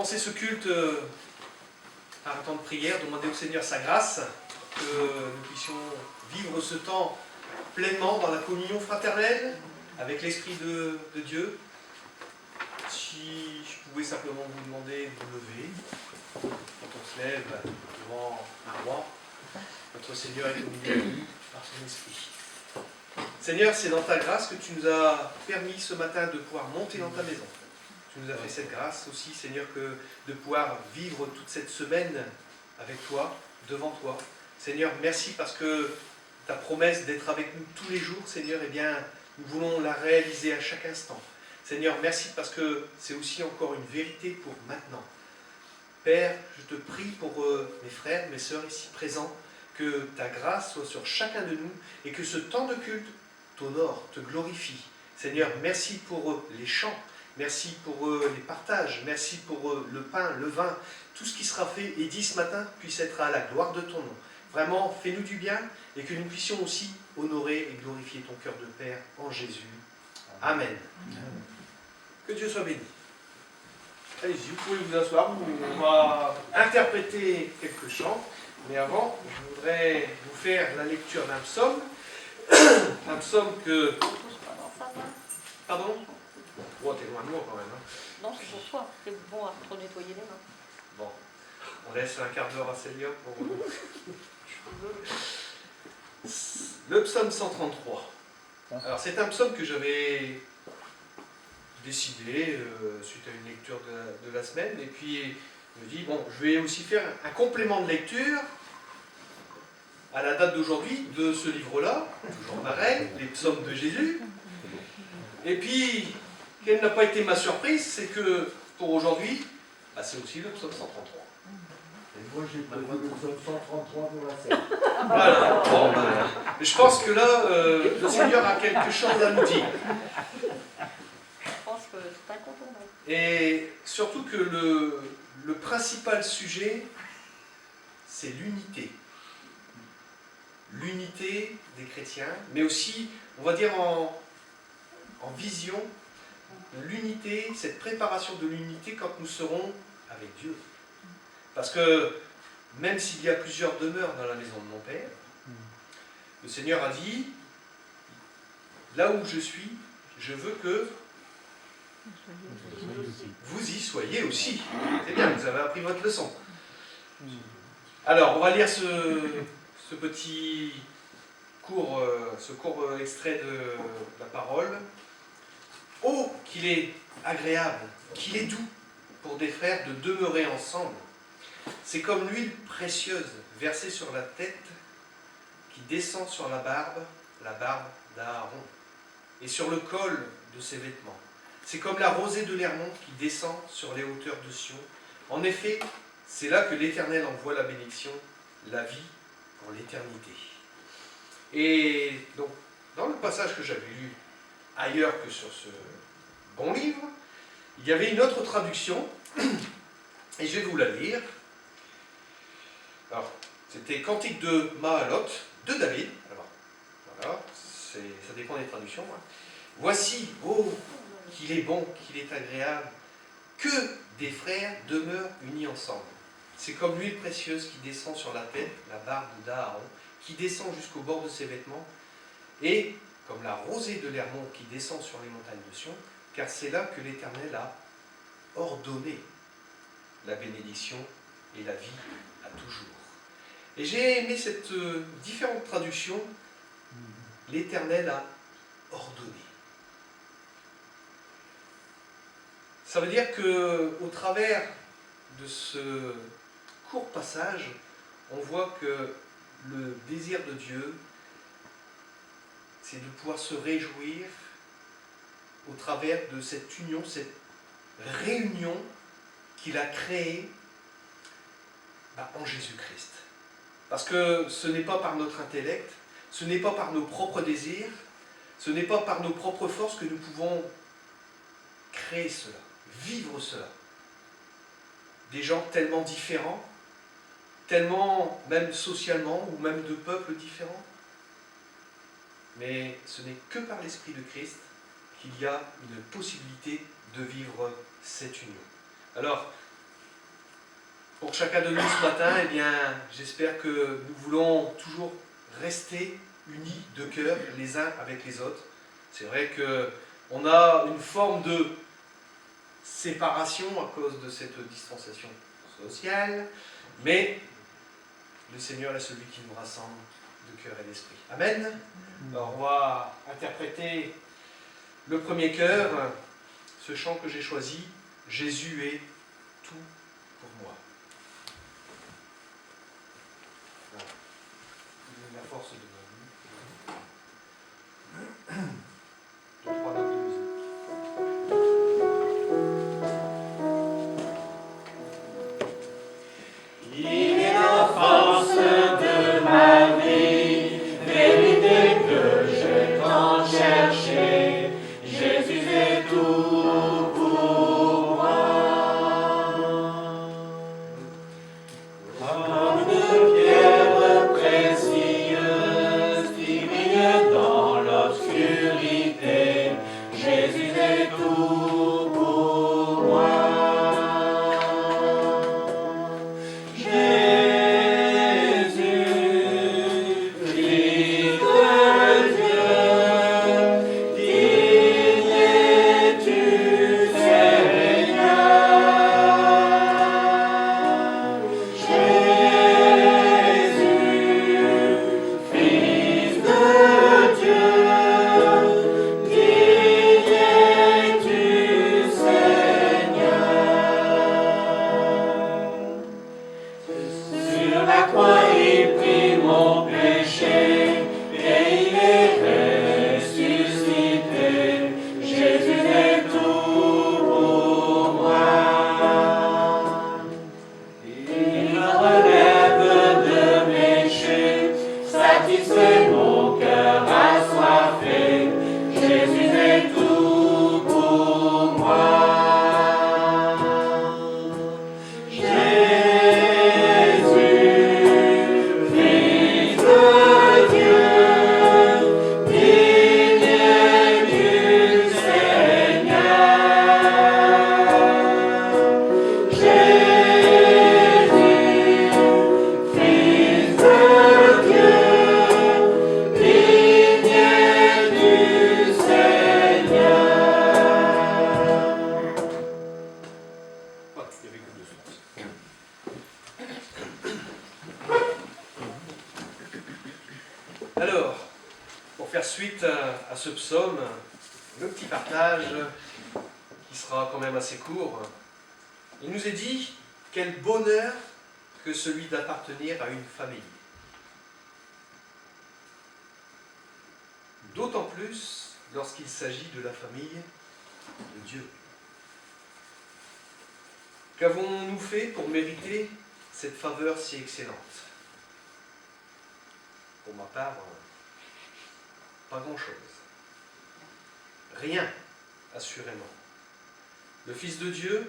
commencer ce culte par un temps de prière, demander au Seigneur sa grâce, que nous puissions vivre ce temps pleinement dans la communion fraternelle avec l'Esprit de Dieu. Si je pouvais simplement vous demander de vous lever, quand on se lève devant un roi, notre Seigneur est au milieu de nous par son Esprit. Seigneur, c'est dans ta grâce que tu nous as permis ce matin de pouvoir monter dans ta maison. Tu nous as fait cette grâce aussi, Seigneur, que de pouvoir vivre toute cette semaine avec toi, devant toi. Seigneur, merci parce que ta promesse d'être avec nous tous les jours, Seigneur, eh bien, nous voulons la réaliser à chaque instant. Seigneur, merci parce que c'est aussi encore une vérité pour maintenant. Père, je te prie pour mes frères, mes sœurs ici présents, que ta grâce soit sur chacun de nous et que ce temps de culte t'honore, te glorifie. Seigneur, merci pour les chants, merci pour les partages, merci pour le pain, le vin, tout ce qui sera fait et dit ce matin puisse être à la gloire de ton nom. Vraiment, fais-nous du bien et que nous puissions aussi honorer et glorifier ton cœur de Père en Jésus. Amen. Que Dieu soit béni. Allez-y, vous pouvez vous asseoir, on va interpréter quelques chants, mais avant, je voudrais vous faire la lecture d'un psaume, un psaume que... Pardon? Oh, t'es loin de moi quand même. Hein. Non, c'est pour toi, c'est bon pour nettoyer les mains. Bon, on laisse un quart d'heure à Célia pour... Le psaume 133. Alors c'est un psaume que j'avais décidé suite à une lecture de la semaine, et puis je me dis, bon, je vais aussi faire un complément de lecture à la date d'aujourd'hui de ce livre-là, toujours pareil, les psaumes de Jésus. Et puis, quelle n'a pas été ma surprise, c'est que pour aujourd'hui, bah, c'est aussi le psaume 133. Et moi j'ai prévu le psaume 133 pour la scène. Voilà. Bon, ben, je pense que là, le Seigneur a quelque chose à nous dire. Je pense que c'est incontournable. Et surtout que le principal sujet, c'est l'unité. L'unité des chrétiens, mais aussi, on va dire en vision, l'unité, cette préparation de l'unité quand nous serons avec Dieu. Parce que même s'il y a plusieurs demeures dans la maison de mon Père, le Seigneur a dit, là où je suis, je veux que vous y soyez aussi. C'est bien, vous avez appris votre leçon. Alors, on va lire ce petit court extrait de la parole. Oh, qu'il est agréable, qu'il est doux pour des frères de demeurer ensemble. C'est comme l'huile précieuse versée sur la tête qui descend sur la barbe d'Aaron, et sur le col de ses vêtements. C'est comme la rosée de l'Hermon qui descend sur les hauteurs de Sion. En effet, c'est là que l'Éternel envoie la bénédiction, la vie pour l'éternité. Et donc, dans le passage que j'avais lu ailleurs que sur ce bon livre, il y avait une autre traduction, et je vais vous la lire. Alors, c'était Cantique de Mahalot, de David. Alors, voilà, ça dépend des traductions. Hein. Voici, oh, qu'il est bon, qu'il est agréable, que des frères demeurent unis ensemble. C'est comme l'huile précieuse qui descend sur la tête, la barbe d'Aaron, qui descend jusqu'au bord de ses vêtements, et comme la rosée de l'Hermon qui descend sur les montagnes de Sion, car c'est là que l'Éternel a ordonné la bénédiction et la vie à toujours. Et j'ai aimé cette différente traduction, l'Éternel a ordonné. Ça veut dire qu'au travers de ce court passage, on voit que le désir de Dieu, c'est de pouvoir se réjouir au travers de cette union, cette réunion qu'il a créée en Jésus-Christ. Parce que ce n'est pas par notre intellect, ce n'est pas par nos propres désirs, ce n'est pas par nos propres forces que nous pouvons créer cela, vivre cela. Des gens tellement différents, tellement même socialement ou même de peuples différents. Mais ce n'est que par l'Esprit de Christ qu'il y a une possibilité de vivre cette union. Alors, pour chacun de nous ce matin, eh bien, j'espère que nous voulons toujours rester unis de cœur les uns avec les autres. C'est vrai qu'on a une forme de séparation à cause de cette distanciation sociale, mais le Seigneur est celui qui nous rassemble de cœur et d'esprit. Amen. Alors on va interpréter le premier chœur, ce chant que j'ai choisi, Jésus est tout pour moi. Voilà. La force de ma vie. Deux, trois notes de musique. Il est la force de ma vie, vérité que je tant cherchais. Jésus est tout pour moi. Comme une pierre précieuse qui brille dans l'obscurité, Jésus est tout pour moi. Alors, pour faire suite à ce psaume, le petit partage qui sera quand même assez court, il nous est dit quel bonheur que celui d'appartenir à une famille. D'autant plus lorsqu'il s'agit de la famille de Dieu. Qu'avons-nous fait pour mériter cette faveur si excellente? Pour ma part, pas grand-chose. Rien, assurément. Le Fils de Dieu,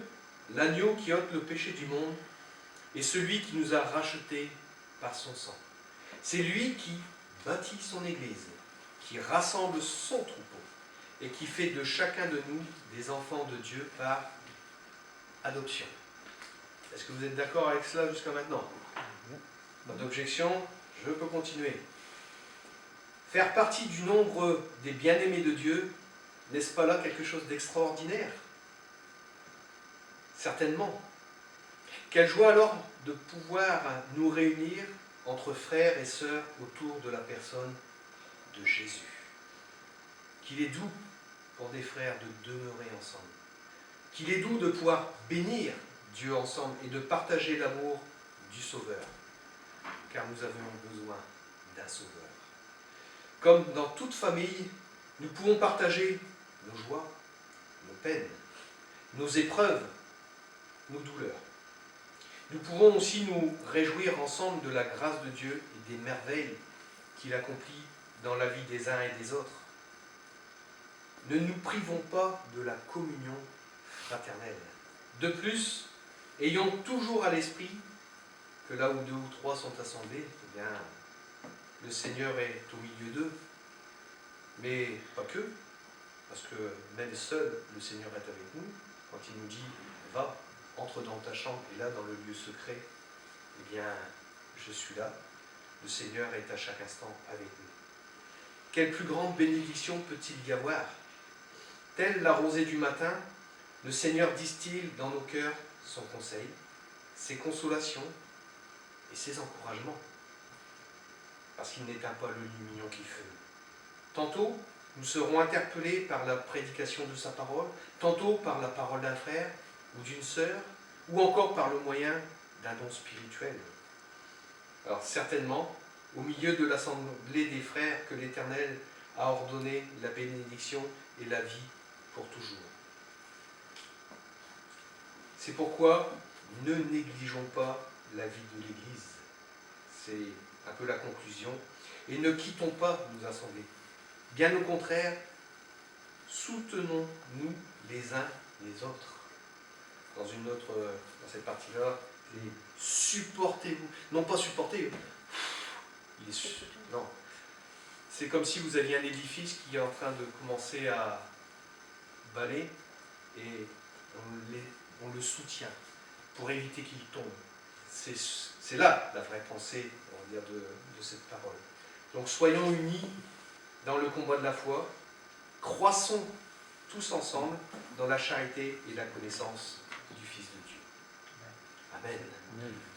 l'agneau qui ôte le péché du monde, est celui qui nous a rachetés par son sang. C'est lui qui bâtit son Église, qui rassemble son troupeau et qui fait de chacun de nous des enfants de Dieu par adoption. Est-ce que vous êtes d'accord avec cela jusqu'à maintenant? Pas d'objection, je peux continuer. Faire partie du nombre des bien-aimés de Dieu, n'est-ce pas là quelque chose d'extraordinaire? Certainement. Quelle joie alors de pouvoir nous réunir entre frères et sœurs autour de la personne de Jésus. Qu'il est doux pour des frères de demeurer ensemble. Qu'il est doux de pouvoir bénir Dieu ensemble et de partager l'amour du Sauveur. Car nous avons besoin d'un Sauveur. Comme dans toute famille, nous pouvons partager nos joies, nos peines, nos épreuves, nos douleurs. Nous pouvons aussi nous réjouir ensemble de la grâce de Dieu et des merveilles qu'il accomplit dans la vie des uns et des autres. Ne nous privons pas de la communion fraternelle. De plus, ayons toujours à l'esprit que là où 2 ou 3 sont assemblés, eh bien, le Seigneur est au milieu d'eux. Mais pas que, parce que même seul, le Seigneur est avec nous quand il nous dit « Va ». entre dans ta chambre et là, dans le lieu secret, eh bien, je suis là. Le Seigneur est à chaque instant avec nous. Quelle plus grande bénédiction peut-il y avoir? Telle la rosée du matin, le Seigneur distille dans nos cœurs son conseil, ses consolations et ses encouragements. Parce qu'il n'éteint pas le lumignon qui fume. Tantôt, nous serons interpellés par la prédication de sa parole, tantôt par la parole d'un frère ou d'une sœur, ou encore par le moyen d'un don spirituel. Alors certainement, au milieu de l'assemblée des frères que l'Éternel a ordonné la bénédiction et la vie pour toujours. C'est pourquoi ne négligeons pas la vie de l'Église. C'est un peu la conclusion. Et ne quittons pas nos assemblées. Bien au contraire, soutenons-nous les uns les autres. Dans cette partie-là, supportez-vous. Non pas supportez, non. C'est comme si vous aviez un édifice qui est en train de commencer à baler et on le soutient pour éviter qu'il tombe. C'est là la vraie pensée, on va dire, de cette parole. Donc soyons unis dans le combat de la foi, croissons tous ensemble dans la charité et la connaissance du Fils de Dieu. Amen.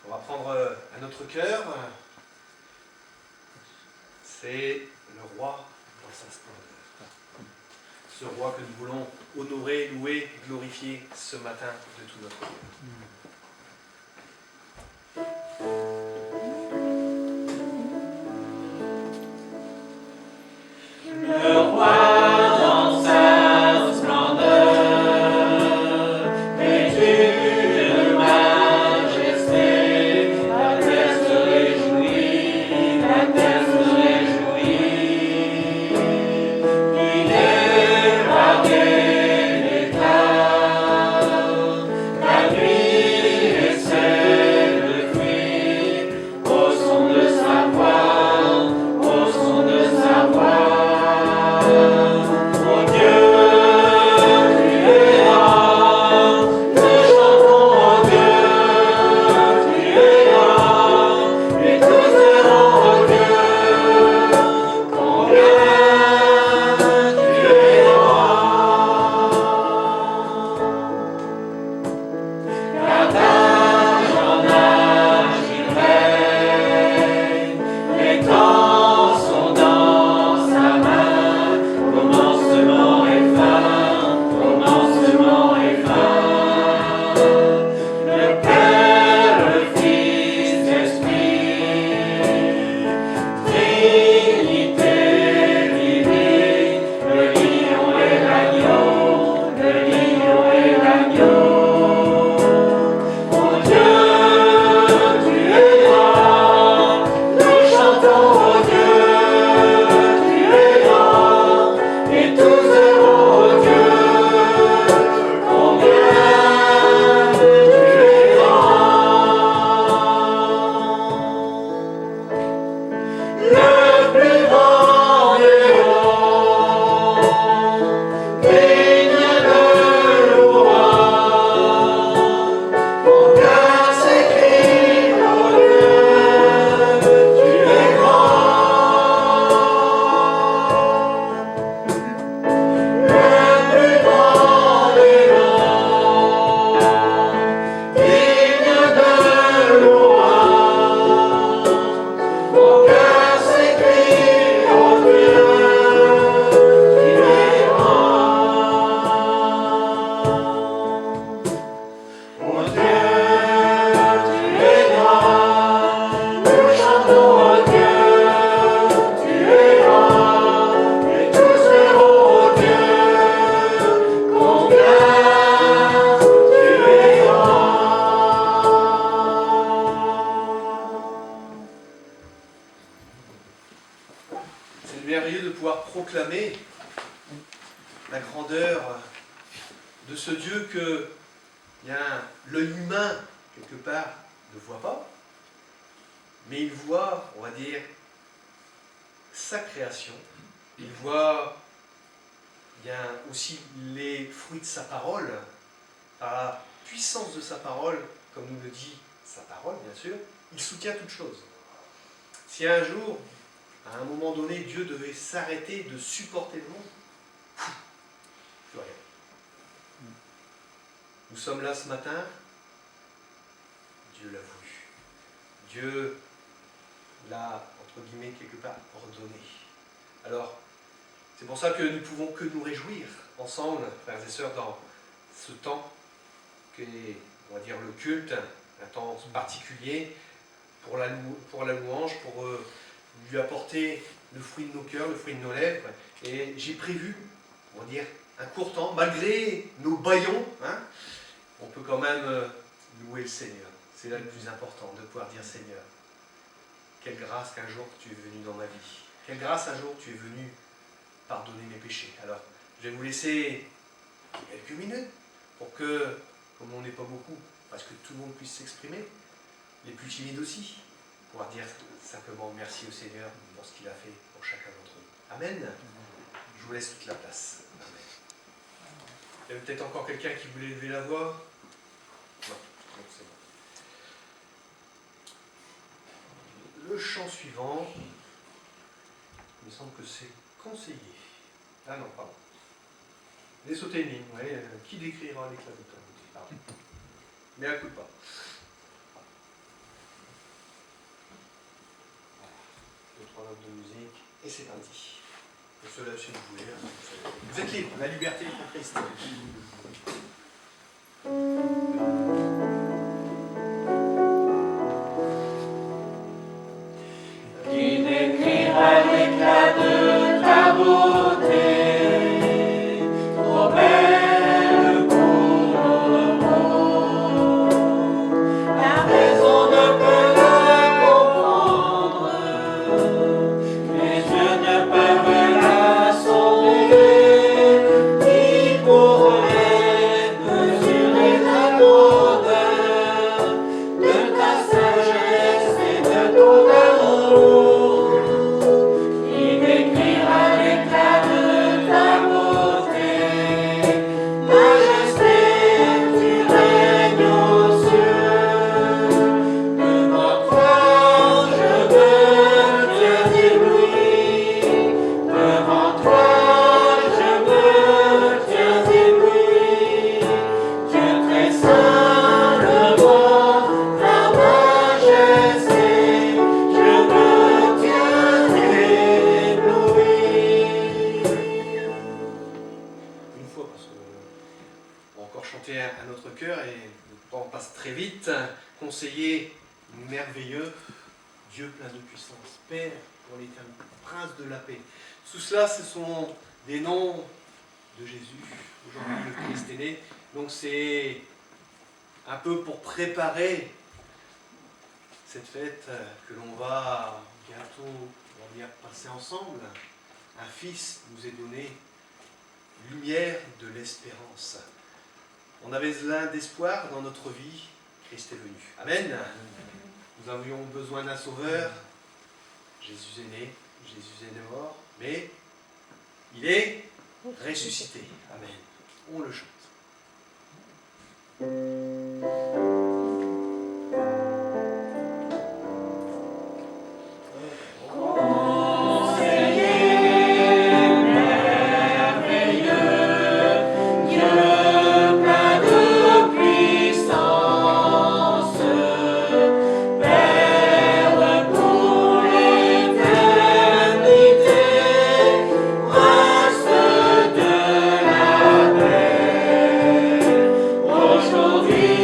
On va prendre à notre cœur, c'est le roi dans sa splendeur. Ce roi que nous voulons honorer, louer, glorifier ce matin de tout notre cœur. Le roi dans sa splendeur, vêtu de majesté, la terre se réjouit, la terre se réjouit. Il est roi des états, la nuit essaie le fruit, au son de sa voix, au son de sa voix. proclamer la grandeur de ce Dieu que l'œil humain, quelque part, ne voit pas, mais il voit, on va dire, sa création, il voit bien aussi les fruits de sa parole, par la puissance de sa parole, comme nous le dit sa parole, bien sûr, il soutient toutes choses. Si un jour, à un moment donné, Dieu devait s'arrêter de supporter le monde, plus rien. Nous sommes là ce matin, Dieu l'a voulu. Dieu l'a, entre guillemets, quelque part ordonné. Alors, c'est pour ça que nous ne pouvons que nous réjouir ensemble, frères et sœurs, dans ce temps qu'est, on va dire, le culte, un temps particulier pour la louange, pour lui apporter le fruit de nos cœurs, le fruit de nos lèvres. Et j'ai prévu, on va dire, un court temps, malgré nos bâillons, hein, on peut quand même louer le Seigneur. C'est là le plus important, de pouvoir dire Seigneur, quelle grâce qu'un jour tu es venu dans ma vie. Quelle grâce un jour tu es venu pardonner mes péchés. Alors, je vais vous laisser quelques minutes pour que, comme on n'est pas beaucoup, parce que tout le monde puisse s'exprimer, les plus timides aussi, pouvoir dire simplement merci au Seigneur pour ce qu'il a fait pour chacun d'entre nous. Amen. Je vous laisse toute la place. Amen. Il y avait peut-être encore quelqu'un qui voulait lever la voix. Non, donc c'est bon. Le chant suivant, il me semble que c'est conseillé. Ah non, pardon. Les sauter une ligne, ouais, qui décrira l'éclat de ta beauté? Pardon. Mais à coup de pas. Voilà. 2-3 notes de musique, et c'est parti. Et cela, si vous voulez, vous êtes libre, la liberté est pour Christ. Qui décrira l'éclat de ta beauté, trop belle pour nos mots. La raison ne peut la comprendre, les yeux ne peuvent la sonder, qui pourrait mesurer la grandeur de ta sagesse et de ton amour. Qui décrira l'éclat de ta beauté, majesté, tu règnes aux cieux. Devant toi, je me tiens ébloui. Devant toi, je me tiens ébloui. Dieu très saint, le roi, ta majesté, je me tiens ébloui. Une fois, parce qu'on va encore chanter à notre cœur et le temps passe très vite. Conseiller merveilleux, Dieu plein de puissance, Père pour l'éternité, Prince de la paix. Tout cela, ce sont des noms de Jésus. Aujourd'hui, le Christ est né. Donc c'est un peu pour préparer cette fête que l'on va bientôt, on va dire, passer ensemble. Un fils nous est donné, lumière de l'espérance. On avait plein d'espoir dans notre vie, Christ est venu. Amen. Nous avions besoin d'un sauveur. Jésus est né, Jésus est mort, mais il est ressuscité. Amen. On le chante. Aujourd'hui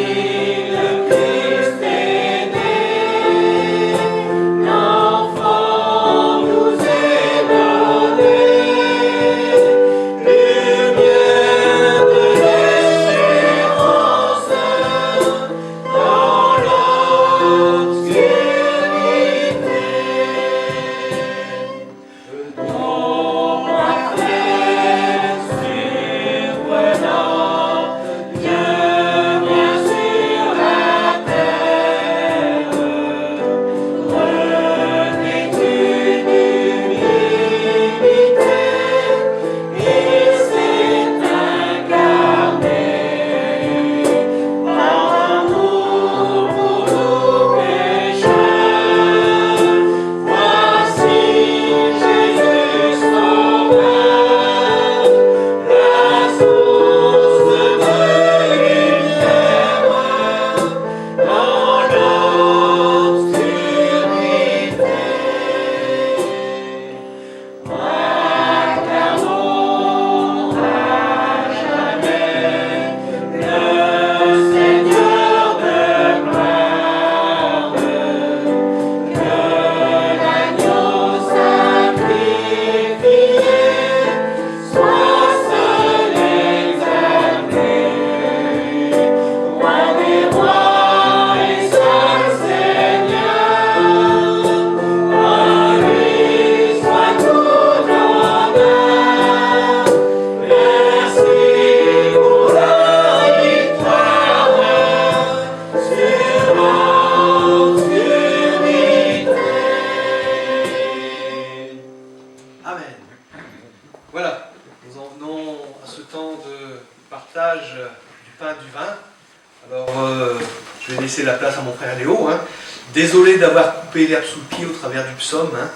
du vin. Alors, je vais laisser la place à mon frère Léo. Hein. Désolé d'avoir coupé l'herbe sous le pied au travers du psaume. Hein.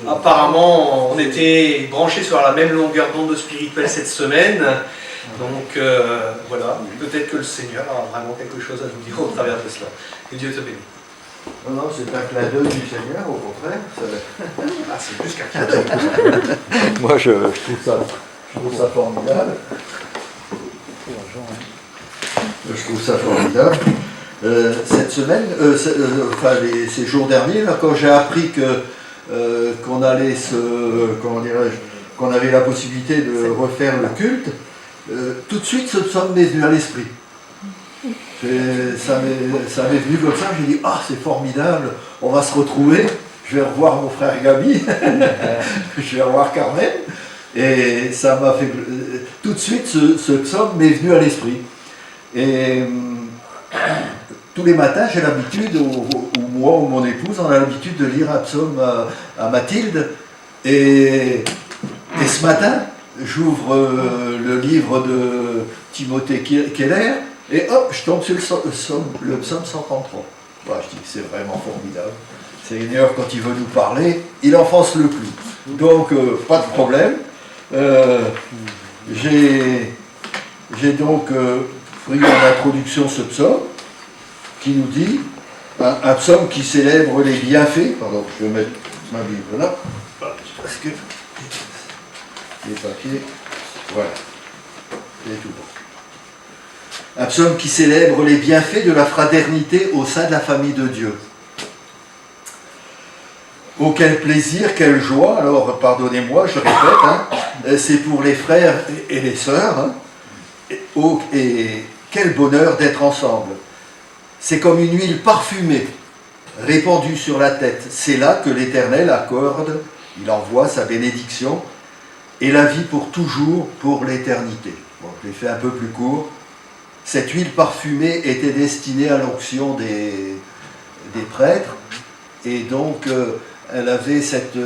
Apparemment, on était branchés sur la même longueur d'onde spirituelle cette semaine. Donc, voilà, peut-être que le Seigneur a vraiment quelque chose à nous dire au travers de cela. Que Dieu te bénisse. Non, non, c'est un clin d'œil du Seigneur, au contraire. Ah, c'est plus qu'un clin d'œil. Moi, je trouve ça formidable. Je trouve ça formidable. Cette semaine, ces jours derniers, là, quand j'ai appris qu'on allait qu'on avait la possibilité de refaire le culte, tout de suite ce psaume m'est venu à l'esprit. Ça m'est venu comme ça, j'ai dit, ah c'est formidable, on va se retrouver, je vais revoir mon frère Gabi, je vais revoir Carmen, et ça m'a fait, tout de suite ce psaume m'est venu à l'esprit. Et tous les matins j'ai l'habitude, ou moi ou mon épouse, on a l'habitude de lire un psaume à Mathilde, et ce matin, j'ouvre le livre de Timothée Keller, et hop, je tombe sur le psaume 133. Bah, je dis, c'est vraiment formidable. Seigneur, quand il veut nous parler, il enfonce le clou. Donc, pas de problème. J'ai donc pris en introduction ce psaume, qui nous dit, un psaume qui célèbre les bienfaits. Pardon, je vais mettre ma Bible là, parce que les papiers, voilà, c'est tout bon. Un psaume qui célèbre les bienfaits de la fraternité au sein de la famille de Dieu. Oh, quel plaisir, quelle joie, alors pardonnez-moi, je répète, hein, c'est pour les frères et les sœurs, hein, et quel bonheur d'être ensemble. C'est comme une huile parfumée, répandue sur la tête. C'est là que l'Éternel accorde, il envoie sa bénédiction, et la vie pour toujours, pour l'éternité. Bon, je l'ai fait un peu plus court. Cette huile parfumée était destinée à l'onction des prêtres, et donc elle avait cette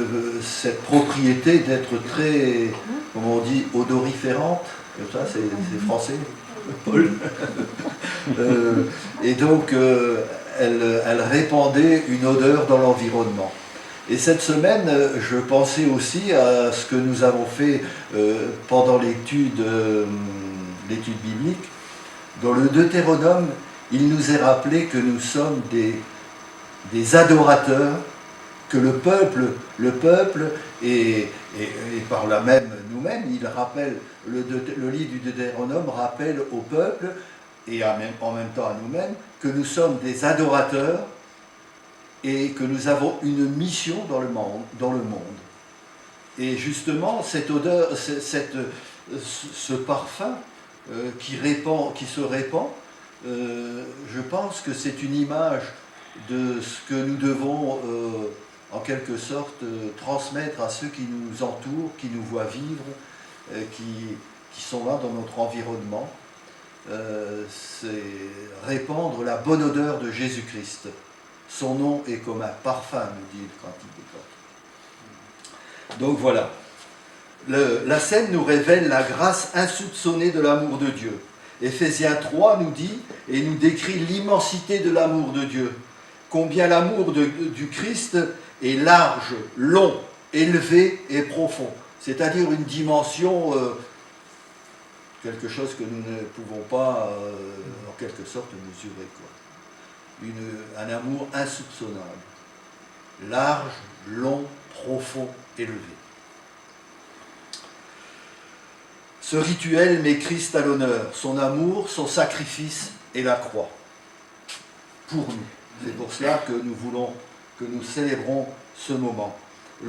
propriété d'être très, comment on dit, odoriférante, comme ça, c'est français, Paul. Et donc elle répandait une odeur dans l'environnement. Et cette semaine, je pensais aussi à ce que nous avons fait pendant l'étude biblique. Dans le Deutéronome, il nous est rappelé que nous sommes des adorateurs, que le peuple et par là même nous-mêmes, il rappelle, le livre du Deutéronome rappelle au peuple et en même temps à nous-mêmes que nous sommes des adorateurs et que nous avons une mission dans le monde. Et justement, cette odeur, ce parfum qui se répand, je pense que c'est une image de ce que nous devons, en quelque sorte, transmettre à ceux qui nous entourent, qui nous voient vivre, qui sont là dans notre environnement. C'est répandre la bonne odeur de Jésus-Christ. Son nom est comme un parfum, nous dit le Cantique des Cantiques. Donc voilà. La scène nous révèle la grâce insoupçonnée de l'amour de Dieu. Éphésiens 3 nous dit et nous décrit l'immensité de l'amour de Dieu. Combien l'amour du Christ est large, long, élevé et profond. C'est-à-dire une dimension, quelque chose que nous ne pouvons pas, en quelque sorte, mesurer, quoi. Un amour insoupçonnable. Large, long, profond, élevé. Ce rituel met Christ à l'honneur, son amour, son sacrifice et la croix. Pour nous. C'est pour cela que nous célébrons ce moment.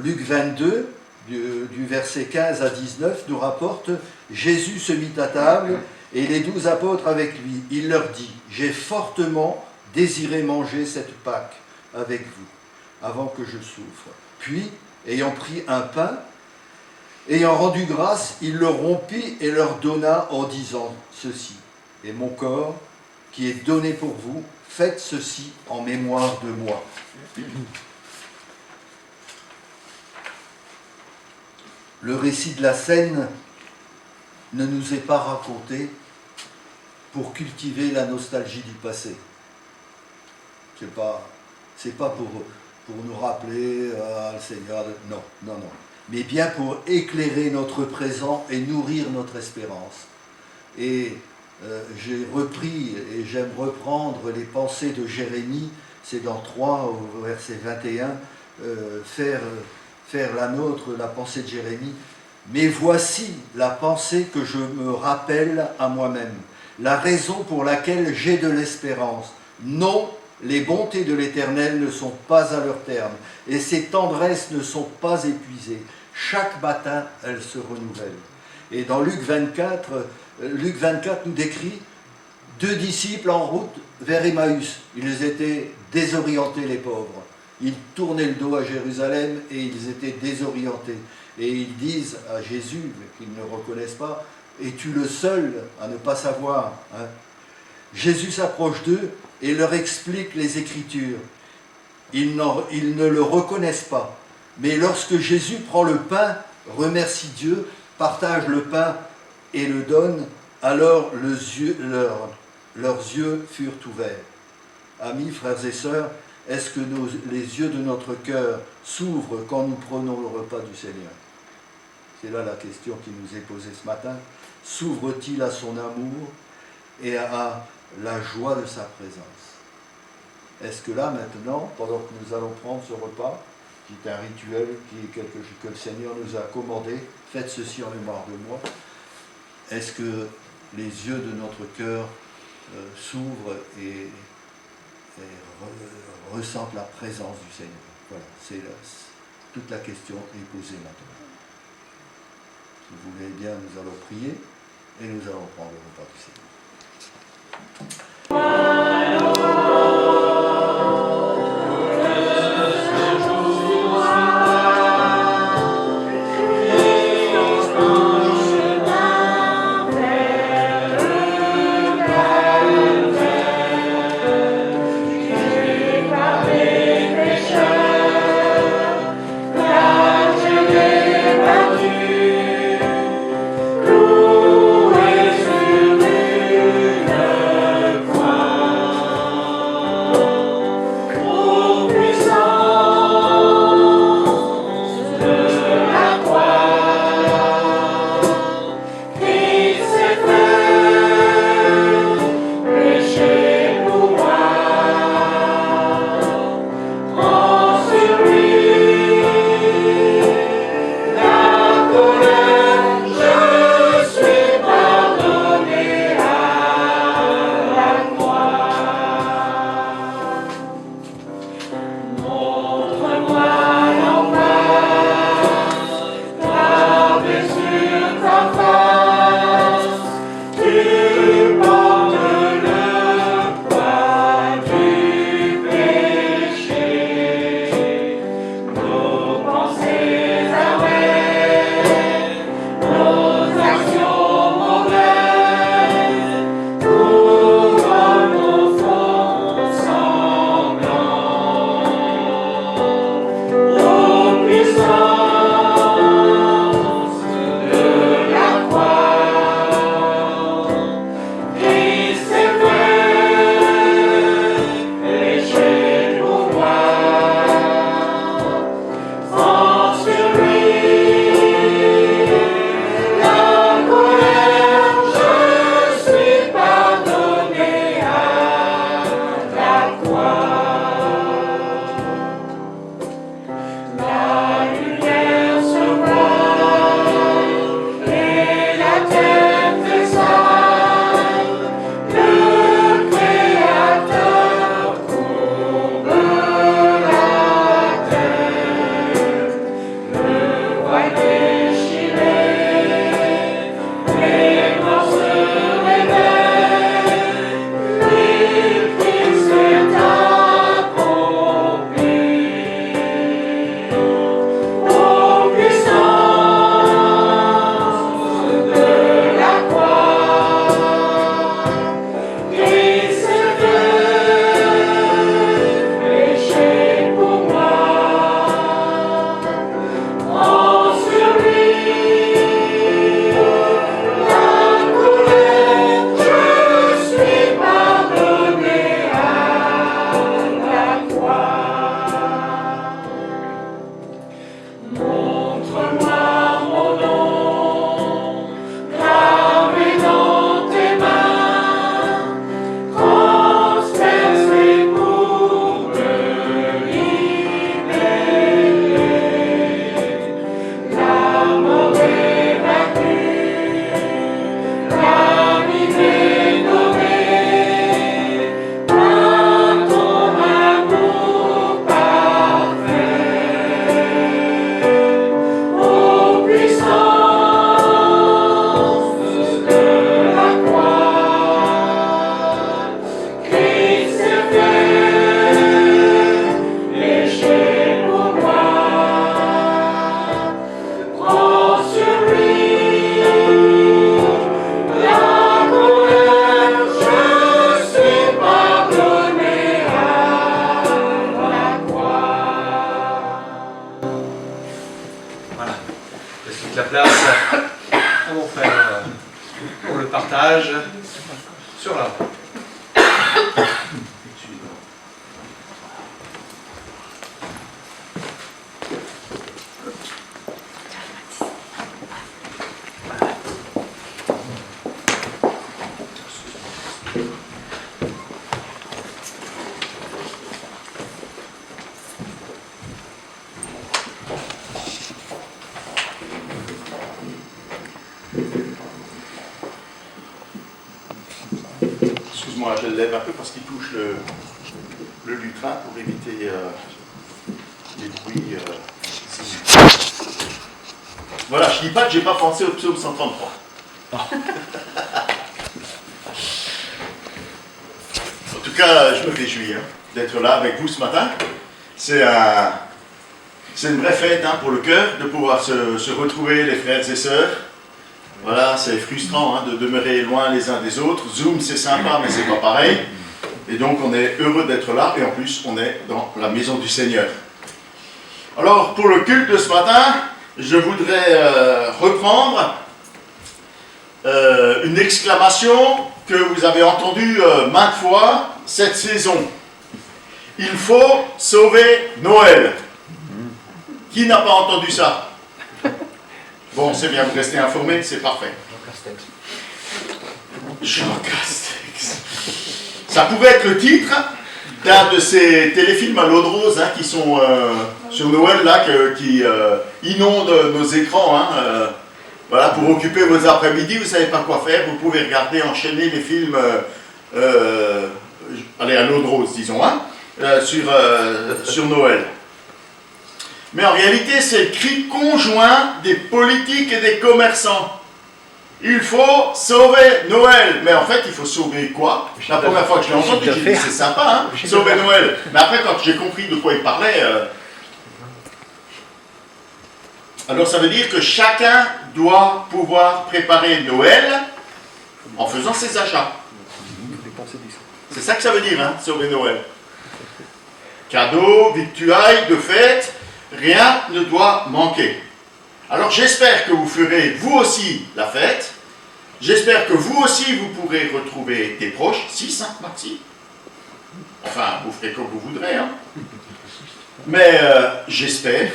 Luc 22, du verset 15 à 19, nous rapporte « Jésus se mit à table et les 12 apôtres avec lui. Il leur dit « J'ai fortement désiré manger cette Pâque avec vous, avant que je souffre. » Puis, ayant pris un pain, ayant rendu grâce, il le rompit et leur donna en disant ceci. « Et mon corps, qui est donné pour vous, faites ceci en mémoire de moi. » Le récit de la scène ne nous est pas raconté pour cultiver la nostalgie du passé. C'est pas pour nous rappeler le Seigneur, non, non, non. Mais bien pour éclairer notre présent et nourrir notre espérance. Et j'ai repris, et j'aime reprendre les pensées de Jérémie, c'est dans 3 au verset 21, faire la nôtre, la pensée de Jérémie. Mais voici la pensée que je me rappelle à moi-même, la raison pour laquelle j'ai de l'espérance. Non, les bontés de l'Éternel ne sont pas à leur terme, et ses tendresses ne sont pas épuisées. Chaque matin, elles se renouvellent. Et dans Luc 24 nous décrit 2 disciples en route vers Emmaüs. Ils étaient désorientés, les pauvres. Ils tournaient le dos à Jérusalem et ils étaient désorientés. Et ils disent à Jésus, qu'ils ne reconnaissent pas, « Es-tu le seul à ne pas savoir » Jésus s'approche d'eux et leur explique les Écritures. Ils ne le reconnaissent pas. Mais lorsque Jésus prend le pain, remercie Dieu, partage le pain et le donne, alors leurs yeux furent ouverts. Amis, frères et sœurs, est-ce que les yeux de notre cœur s'ouvrent quand nous prenons le repas du Seigneur? C'est là la question qui nous est posée ce matin. S'ouvre-t-il à son amour et à la joie de sa présence? Est-ce que là, maintenant, pendant que nous allons prendre ce repas, qui est un rituel, qui est quelque chose que le Seigneur nous a commandé, faites ceci en mémoire de moi, est-ce que les yeux de notre cœur s'ouvrent et ressentent la présence du Seigneur? Voilà, toute la question est posée maintenant. Si vous voulez bien, nous allons prier et nous allons prendre le repas du Seigneur. Loué sur Voilà. Je laisse toute la place à mon frère pour le partage sur la voie. Excuse-moi, je le lève un peu parce qu'il touche le lutrin pour éviter les bruits. Voilà, je dis pas que j'ai pas pensé au psaume 133. En tout cas, je me réjouis d'être là avec vous ce matin. C'est une vraie fête pour le cœur de pouvoir se retrouver, les frères et sœurs. Voilà, c'est frustrant de demeurer loin les uns des autres. Zoom, c'est sympa, mais c'est pas pareil. Et donc, on est heureux d'être là, et en plus, on est dans la maison du Seigneur. Alors, pour le culte de ce matin, je voudrais reprendre une exclamation que vous avez entendue maintes fois cette saison. Il faut sauver Noël. Qui n'a pas entendu ça? Bon, c'est bien, vous restez informés, c'est parfait. Jean Castex. Ça pouvait être le titre d'un de ces téléfilms à l'eau de rose qui sont sur Noël, là, qui inondent nos écrans. Voilà, pour occuper vos après-midi, vous ne savez pas quoi faire, vous pouvez regarder, enchaîner les films allez, à l'eau de rose, disons, sur Noël. Mais en réalité, c'est le cri conjoint des politiques et des commerçants. Il faut sauver Noël. Mais en fait, il faut sauver quoi? La première fois que je l'ai entendu, j'ai dit c'est sympa, sauver Noël. Mais après, quand j'ai compris de quoi il parlait, alors ça veut dire que chacun doit pouvoir préparer Noël en faisant ses achats. C'est ça que ça veut dire, sauver Noël. Cadeaux, victuailles, de fête. Rien ne doit manquer. Alors j'espère que vous ferez vous aussi la fête. J'espère que vous aussi vous pourrez retrouver des proches, 6 maxi. Enfin, vous ferez comme vous voudrez. Mais j'espère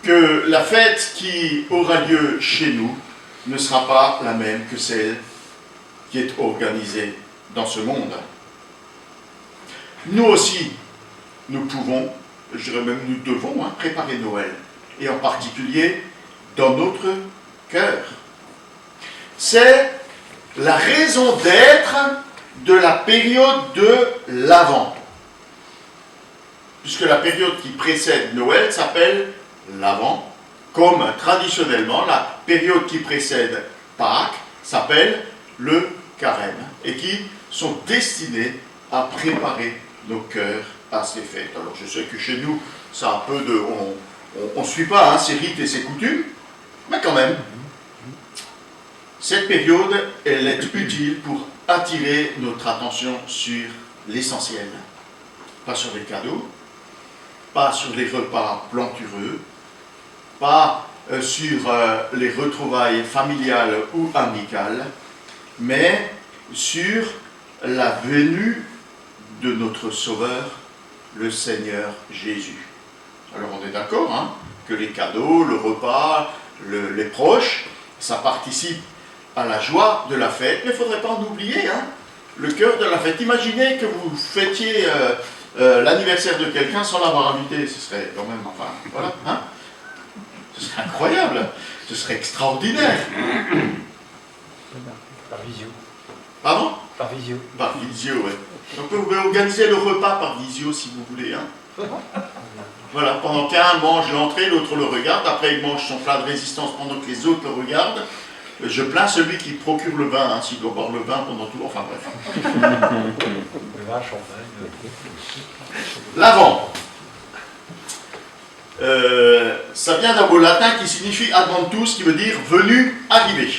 que la fête qui aura lieu chez nous ne sera pas la même que celle qui est organisée dans ce monde. Nous aussi, nous pouvons, je dirais même nous devons préparer Noël, et en particulier dans notre cœur. C'est la raison d'être de la période de l'Avent. Puisque la période qui précède Noël s'appelle l'Avent, comme traditionnellement la période qui précède Pâques s'appelle le Carême, et qui sont destinés à préparer nos cœurs à ces fêtes. Alors je sais que chez nous, ça a un peu de... On ne suit pas ces rites et ces coutumes, mais quand même, cette période, elle est utile pour attirer notre attention sur l'essentiel. Pas sur les cadeaux, pas sur les repas plantureux, pas sur les retrouvailles familiales ou amicales, mais sur la venue de notre Sauveur, le Seigneur Jésus. Alors on est d'accord que les cadeaux, le repas, les proches, ça participe à la joie de la fête, mais il ne faudrait pas en oublier le cœur de la fête. Imaginez que vous fêtiez l'anniversaire de quelqu'un sans l'avoir invité, ce serait quand même, enfin, voilà, ce serait incroyable, ce serait extraordinaire. Par visio. Pardon? Par visio. Par visio, oui. Donc vous pouvez organiser le repas par visio si vous voulez. Voilà, pendant qu'un mange l'entrée, l'autre le regarde, après il mange son plat de résistance pendant que les autres le regardent. Je plains celui qui procure le vin, s'il doit boire le vin pendant tout, enfin bref. Le vin, champagne. L'Avent. Ça vient d'un mot latin qui signifie adventus, qui veut dire venu, arrivé.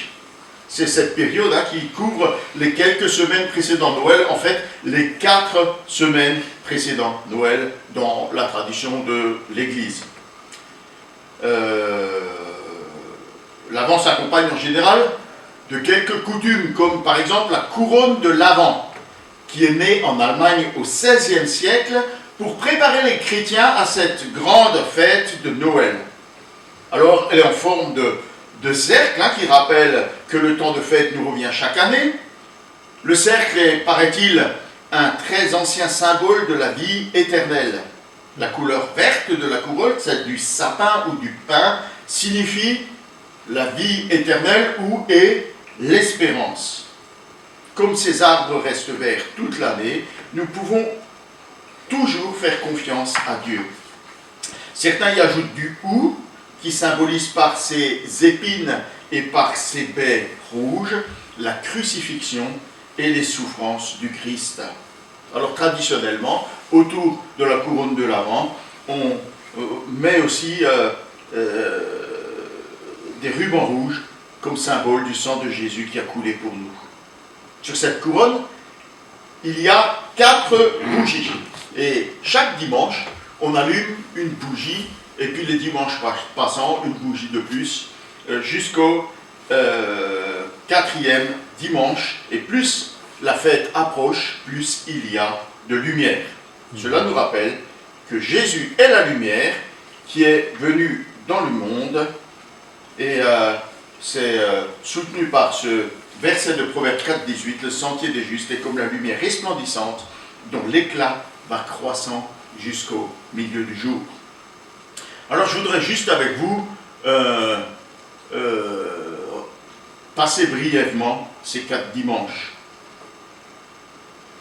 C'est cette période qui couvre les quelques semaines précédant Noël, en fait les 4 semaines précédant Noël dans la tradition de l'Église. l'Avent s'accompagne en général de quelques coutumes, comme par exemple la couronne de l'Avent, qui est née en Allemagne au XVIe siècle pour préparer les chrétiens à cette grande fête de Noël. Alors, elle est en forme de cercle, qui rappelle que le temps de fête nous revient chaque année. Le cercle est, paraît-il, un très ancien symbole de la vie éternelle. La couleur verte de la couronne, celle du sapin ou du pin, signifie la vie éternelle ou est l'espérance. Comme ces arbres restent verts toute l'année, nous pouvons toujours faire confiance à Dieu. Certains y ajoutent du hou, qui symbolise par ses épines et par ses baies rouges la crucifixion et les souffrances du Christ. Alors traditionnellement, autour de la couronne de l'Avent, on met aussi des rubans rouges comme symbole du sang de Jésus qui a coulé pour nous. Sur cette couronne, il y a 4 bougies. Et chaque dimanche, on allume une bougie, et puis les dimanches passants, une bougie de plus, jusqu'au 4e dimanche. Et plus la fête approche, plus il y a de lumière. Cela nous rappelle que Jésus est la lumière qui est venue dans le monde. Et c'est soutenu par ce verset de Proverbe 4,18, le sentier des justes est comme la lumière resplendissante dont l'éclat va croissant jusqu'au milieu du jour. Alors je voudrais juste avec vous passer brièvement ces 4 dimanches.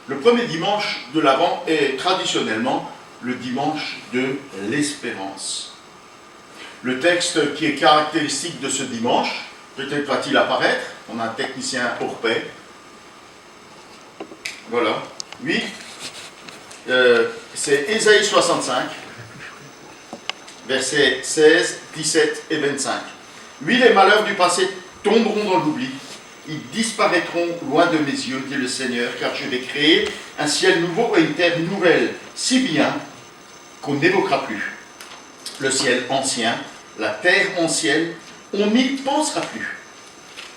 Le premier dimanche de l'Avent est traditionnellement le dimanche de l'espérance. Le texte qui est caractéristique de ce dimanche, peut-être va-t-il apparaître, on a un technicien hors pair. Voilà, oui, c'est Ésaïe 65, versets 16, 17 et 25. Oui, les malheurs du passé tomberont dans l'oubli, ils disparaîtront loin de mes yeux, dit le Seigneur, car je vais créer un ciel nouveau et une terre nouvelle, si bien qu'on n'évoquera plus le ciel ancien, la terre ancienne, on n'y pensera plus.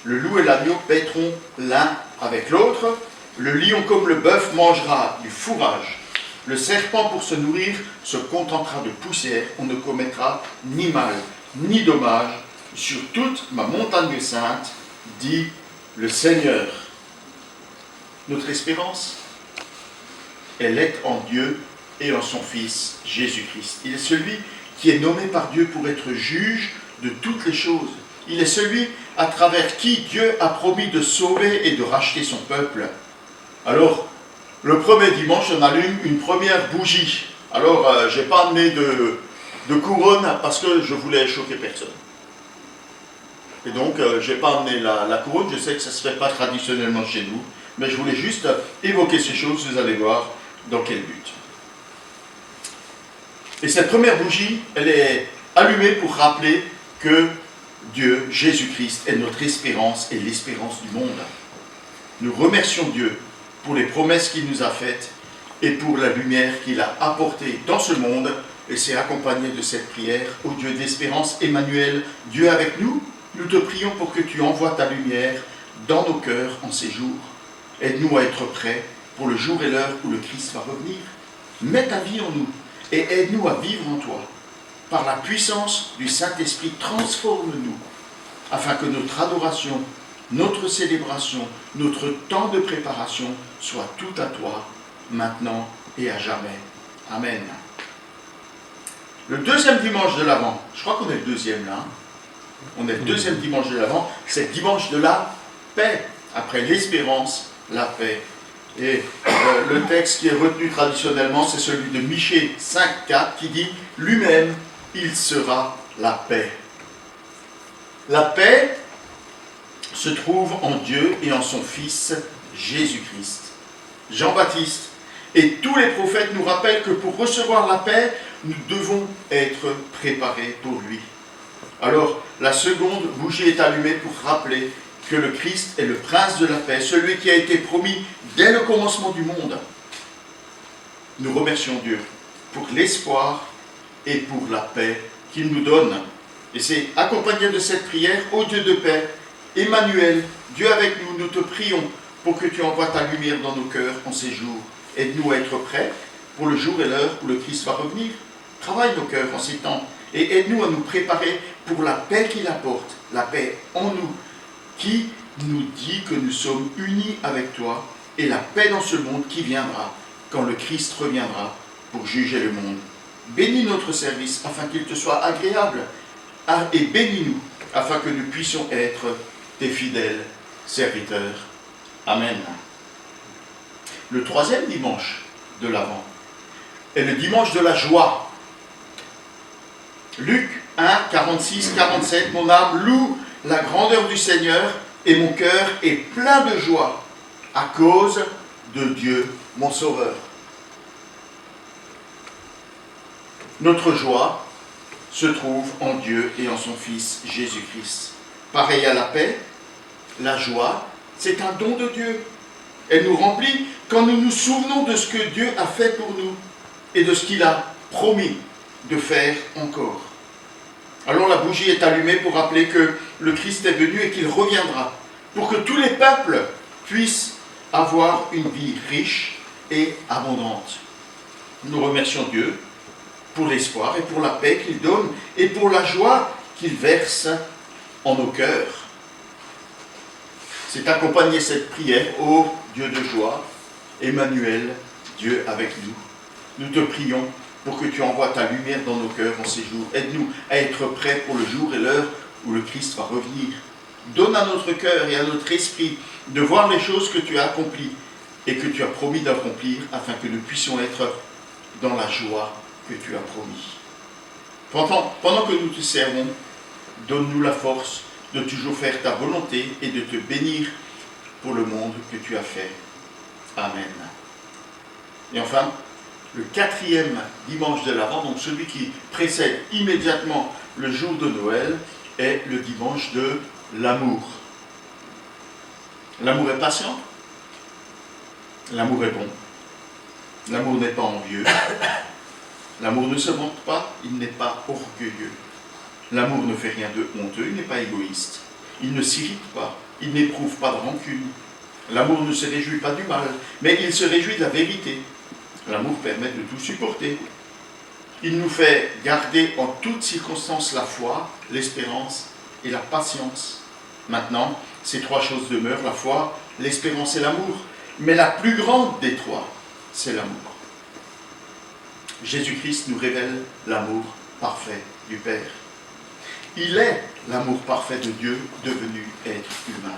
Le loup et l'agneau paîtront l'un avec l'autre, le lion comme le bœuf mangera du fourrage, le serpent pour se nourrir se contentera de poussière, on ne commettra ni mal, ni dommage sur toute ma montagne sainte, dit le Seigneur. Notre espérance, elle est en Dieu et en son Fils Jésus-Christ. Il est celui qui est nommé par Dieu pour être juge de toutes les choses. Il est celui à travers qui Dieu a promis de sauver et de racheter son peuple. Alors, le premier dimanche, on allume une première bougie. Alors, je n'ai pas amené de couronne parce que je voulais choquer personne. Et donc, je n'ai pas amené la couronne. Je sais que ça ne se fait pas traditionnellement chez nous. Mais je voulais juste évoquer ces choses. Vous allez voir dans quel but. Et cette première bougie, elle est allumée pour rappeler que Dieu, Jésus-Christ, est notre espérance et l'espérance du monde. Nous remercions Dieu pour les promesses qu'il nous a faites et pour la lumière qu'il a apportée dans ce monde. Et c'est accompagné de cette prière. Ô Dieu d'espérance, Emmanuel, Dieu avec nous, nous te prions pour que tu envoies ta lumière dans nos cœurs en ces jours. Aide-nous à être prêts pour le jour et l'heure où le Christ va revenir. Mets ta vie en nous et aide-nous à vivre en toi. Par la puissance du Saint-Esprit, transforme-nous afin que notre adoration, notre célébration, notre temps de préparation soit tout à toi, maintenant et à jamais. Amen. Le deuxième dimanche de l'Avent, je crois qu'on est le deuxième là, on est le deuxième dimanche de l'Avent, c'est le dimanche de la paix. Après l'espérance, la paix. Et le texte qui est retenu traditionnellement, c'est celui de Michée 5,4 qui dit « Lui-même, il sera la paix ». La paix se trouve en Dieu et en son Fils Jésus-Christ. Jean-Baptiste et tous les prophètes nous rappellent que pour recevoir la paix, nous devons être préparés pour lui. Alors, la seconde bougie est allumée pour rappeler que le Christ est le prince de la paix, celui qui a été promis dès le commencement du monde. Nous remercions Dieu pour l'espoir et pour la paix qu'il nous donne. Et c'est accompagné de cette prière, ô Dieu de paix, Emmanuel, Dieu avec nous, nous te prions pour que tu envoies ta lumière dans nos cœurs en ces jours. Aide-nous à être prêts pour le jour et l'heure où le Christ va revenir. Travaille nos cœurs en ces temps et aide-nous à nous préparer pour la paix qu'il apporte, la paix en nous, qui nous dit que nous sommes unis avec toi, et la paix dans ce monde qui viendra quand le Christ reviendra pour juger le monde. Bénis notre service afin qu'il te soit agréable, et bénis-nous afin que nous puissions être tes fidèles serviteurs. Amen. Le troisième dimanche de l'Avent est le dimanche de la joie. Luc 1, 46, 47, mon âme loue la grandeur du Seigneur et mon cœur est plein de joie à cause de Dieu, mon Sauveur. Notre joie se trouve en Dieu et en son Fils Jésus-Christ. Pareil à la paix, la joie, c'est un don de Dieu. Elle nous remplit quand nous nous souvenons de ce que Dieu a fait pour nous et de ce qu'il a promis de faire encore. Alors la bougie est allumée pour rappeler que le Christ est venu et qu'il reviendra, pour que tous les peuples puissent avoir une vie riche et abondante. Nous remercions Dieu pour l'espoir et pour la paix qu'il donne et pour la joie qu'il verse en nos cœurs. C'est accompagner cette prière, ô Dieu de joie, Emmanuel, Dieu avec nous. Nous te prions pour que tu envoies ta lumière dans nos cœurs en ces jours. Aide-nous à être prêts pour le jour et l'heure où le Christ va revenir. Donne à notre cœur et à notre esprit de voir les choses que tu as accomplies et que tu as promis d'accomplir afin que nous puissions être dans la joie que tu as promis. Pendant que nous te servons, donne-nous la force de toujours faire ta volonté et de te bénir pour le monde que tu as fait. Amen. Et enfin, le quatrième dimanche de l'Avent, donc celui qui précède immédiatement le jour de Noël, est le dimanche de l'amour. L'amour est patient. L'amour est bon. L'amour n'est pas envieux. L'amour ne se vante pas, il n'est pas orgueilleux. L'amour ne fait rien de honteux, il n'est pas égoïste. Il ne s'irrite pas, il n'éprouve pas de rancune. L'amour ne se réjouit pas du mal, mais il se réjouit de la vérité. L'amour permet de tout supporter. Il nous fait garder en toutes circonstances la foi, l'espérance et la patience. Maintenant, ces trois choses demeurent, la foi, l'espérance et l'amour. Mais la plus grande des trois, c'est l'amour. Jésus-Christ nous révèle l'amour parfait du Père. Il est l'amour parfait de Dieu devenu être humain.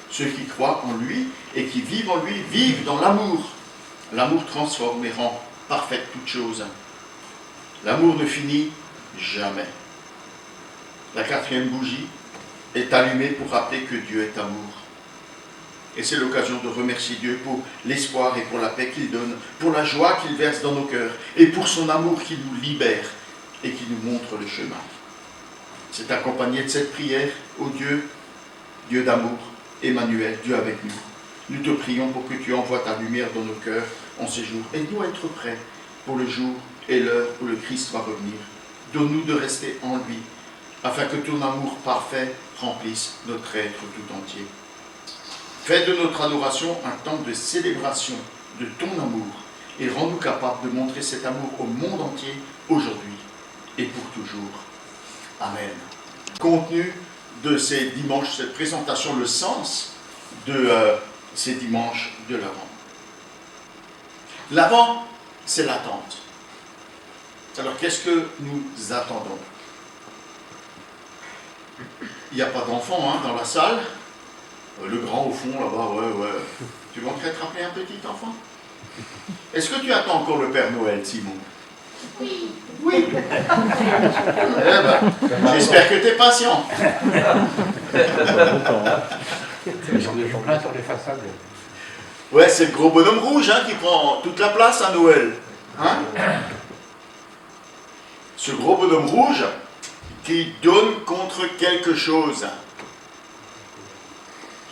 Ceux qui croient en lui et qui vivent en lui vivent dans l'amour. L'amour transforme et rend parfaite toute chose. L'amour ne finit jamais. La quatrième bougie est allumée pour rappeler que Dieu est amour. Et c'est l'occasion de remercier Dieu pour l'espoir et pour la paix qu'il donne, pour la joie qu'il verse dans nos cœurs et pour son amour qui nous libère et qui nous montre le chemin. C'est accompagné de cette prière, ô Dieu, Dieu d'amour, Emmanuel, Dieu avec nous. Nous te prions pour que tu envoies ta lumière dans nos cœurs en ces jours. Aide-nous à être prêts pour le jour et l'heure où le Christ va revenir. Donne-nous de rester en lui, afin que ton amour parfait remplisse notre être tout entier. Fais de notre adoration un temps de célébration de ton amour et rends-nous capables de montrer cet amour au monde entier aujourd'hui et pour toujours. Amen. Contenu de ces dimanches, cette présentation, le sens de ces dimanches de l'Avent. L'Avent, c'est l'attente. Alors, qu'est-ce que nous attendons? Il n'y a pas d'enfant dans la salle. Le grand au fond, là-bas, ouais. Tu vas te rattraper un petit enfant? Est-ce que tu attends encore le Père Noël, Simon? Oui. Oui. J'espère que tu es patient. Plein sur les façades. Ouais, c'est le gros bonhomme rouge qui prend toute la place à Noël. Ce gros bonhomme rouge qui donne contre quelque chose.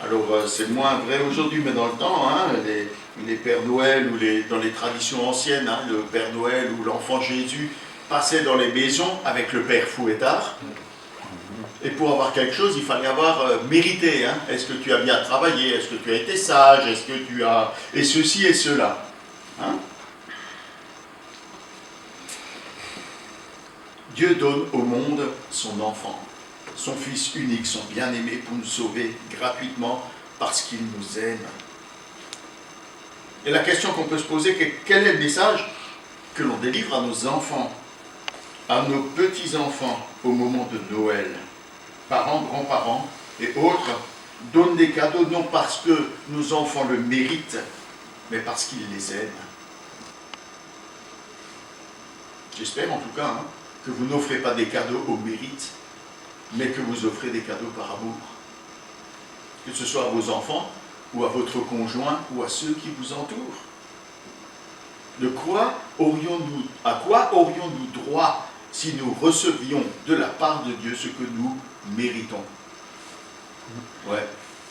Alors, c'est moins vrai aujourd'hui, mais dans le temps, les Pères Noël, ou dans les traditions anciennes, le Père Noël ou l'enfant Jésus passait dans les maisons avec le Père Fouettard, Et pour avoir quelque chose, il fallait avoir mérité. Hein. Est-ce que tu as bien travaillé? Est-ce que tu as été sage? Est-ce que tu as... Et ceci et cela. Hein? Dieu donne au monde son enfant, son Fils unique, son bien-aimé, pour nous sauver gratuitement parce qu'il nous aime. Et la question qu'on peut se poser, quel est le message que l'on délivre à nos enfants, à nos petits-enfants au moment de Noël? Parents, grands-parents et autres donnent des cadeaux non parce que nos enfants le méritent, mais parce qu'ils les aiment. J'espère en tout cas que vous n'offrez pas des cadeaux au mérite, mais que vous offrez des cadeaux par amour. Que ce soit à vos enfants, ou à votre conjoint, ou à ceux qui vous entourent. À quoi aurions-nous droit si nous recevions de la part de Dieu ce que nous méritons? Ouais,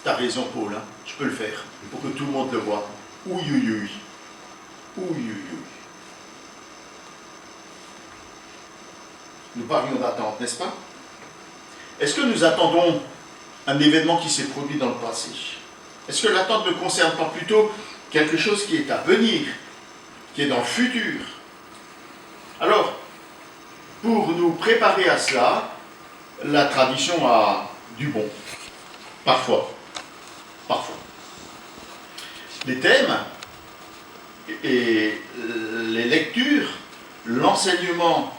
t'as raison Paul, hein, je peux le faire, pour que tout le monde le voie. Ouïe, ouïe, ouïe. Ouïe, ouïe, ouïe. Nous parlions d'attente, n'est-ce pas? Est-ce que nous attendons un événement qui s'est produit dans le passé? Est-ce que l'attente ne concerne pas plutôt quelque chose qui est à venir, qui est dans le futur? Alors, pour nous préparer à cela, la tradition a du bon. Parfois. Les thèmes et les lectures, l'enseignement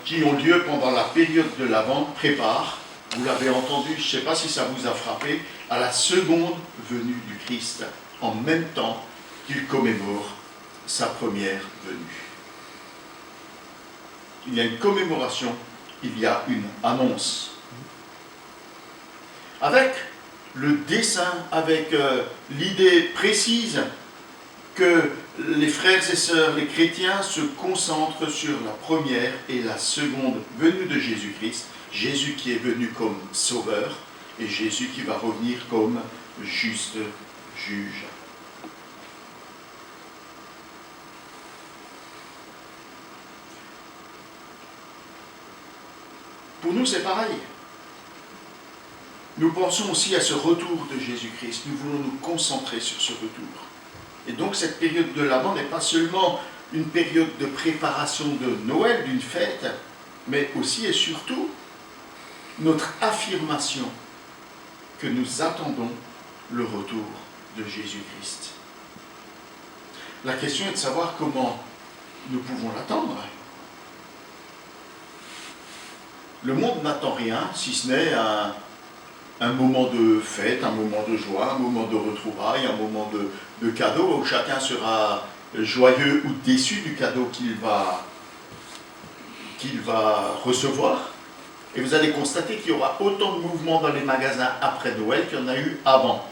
qui ont lieu pendant la période de l'Avent préparent, vous l'avez entendu, je ne sais pas si ça vous a frappé, à la seconde venue du Christ, en même temps qu'il commémore sa première venue. Il y a une commémoration, il y a une annonce. Avec le dessein, avec l'idée précise que les frères et sœurs, les chrétiens, se concentrent sur la première et la seconde venue de Jésus-Christ. Jésus qui est venu comme sauveur et Jésus qui va revenir comme juste juge. Pour nous, c'est pareil. Nous pensons aussi à ce retour de Jésus-Christ. Nous voulons nous concentrer sur ce retour. Et donc, cette période de l'Avent n'est pas seulement une période de préparation de Noël, d'une fête, mais aussi et surtout notre affirmation que nous attendons le retour de Jésus-Christ. La question est de savoir comment nous pouvons l'attendre. Le monde n'attend rien, si ce n'est un moment de fête, un moment de joie, un moment de retrouvailles, un moment de cadeau, où chacun sera joyeux ou déçu du cadeau qu'il va recevoir. Et vous allez constater qu'il y aura autant de mouvements dans les magasins après Noël qu'il y en a eu avant.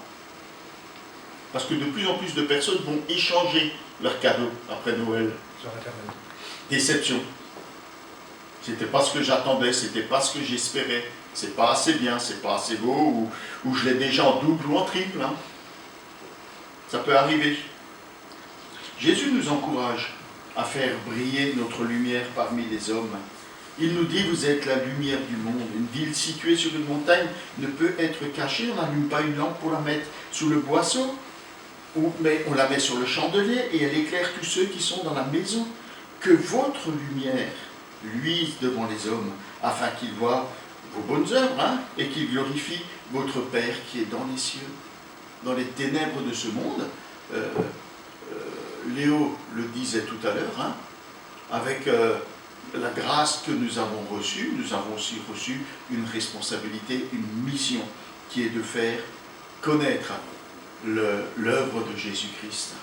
Parce que de plus en plus de personnes vont échanger leurs cadeaux après Noël. Déception. C'était pas ce que j'attendais, c'était pas ce que j'espérais. C'est pas assez bien, c'est pas assez beau, ou je l'ai déjà en double ou en triple. Hein. Ça peut arriver. Jésus nous encourage à faire briller notre lumière parmi les hommes. Il nous dit, vous êtes la lumière du monde. Une ville située sur une montagne ne peut être cachée. On n'allume pas une lampe pour la mettre sous le boisseau, mais on la met sur le chandelier et elle éclaire tous ceux qui sont dans la maison. Que votre lumière luise devant les hommes, afin qu'ils voient vos bonnes œuvres, et qu'ils glorifient votre Père qui est dans les cieux. Dans les ténèbres de ce monde, Léo le disait tout à l'heure, avec la grâce que nous avons reçue, nous avons aussi reçu une responsabilité, une mission, qui est de faire connaître l'œuvre de Jésus-Christ.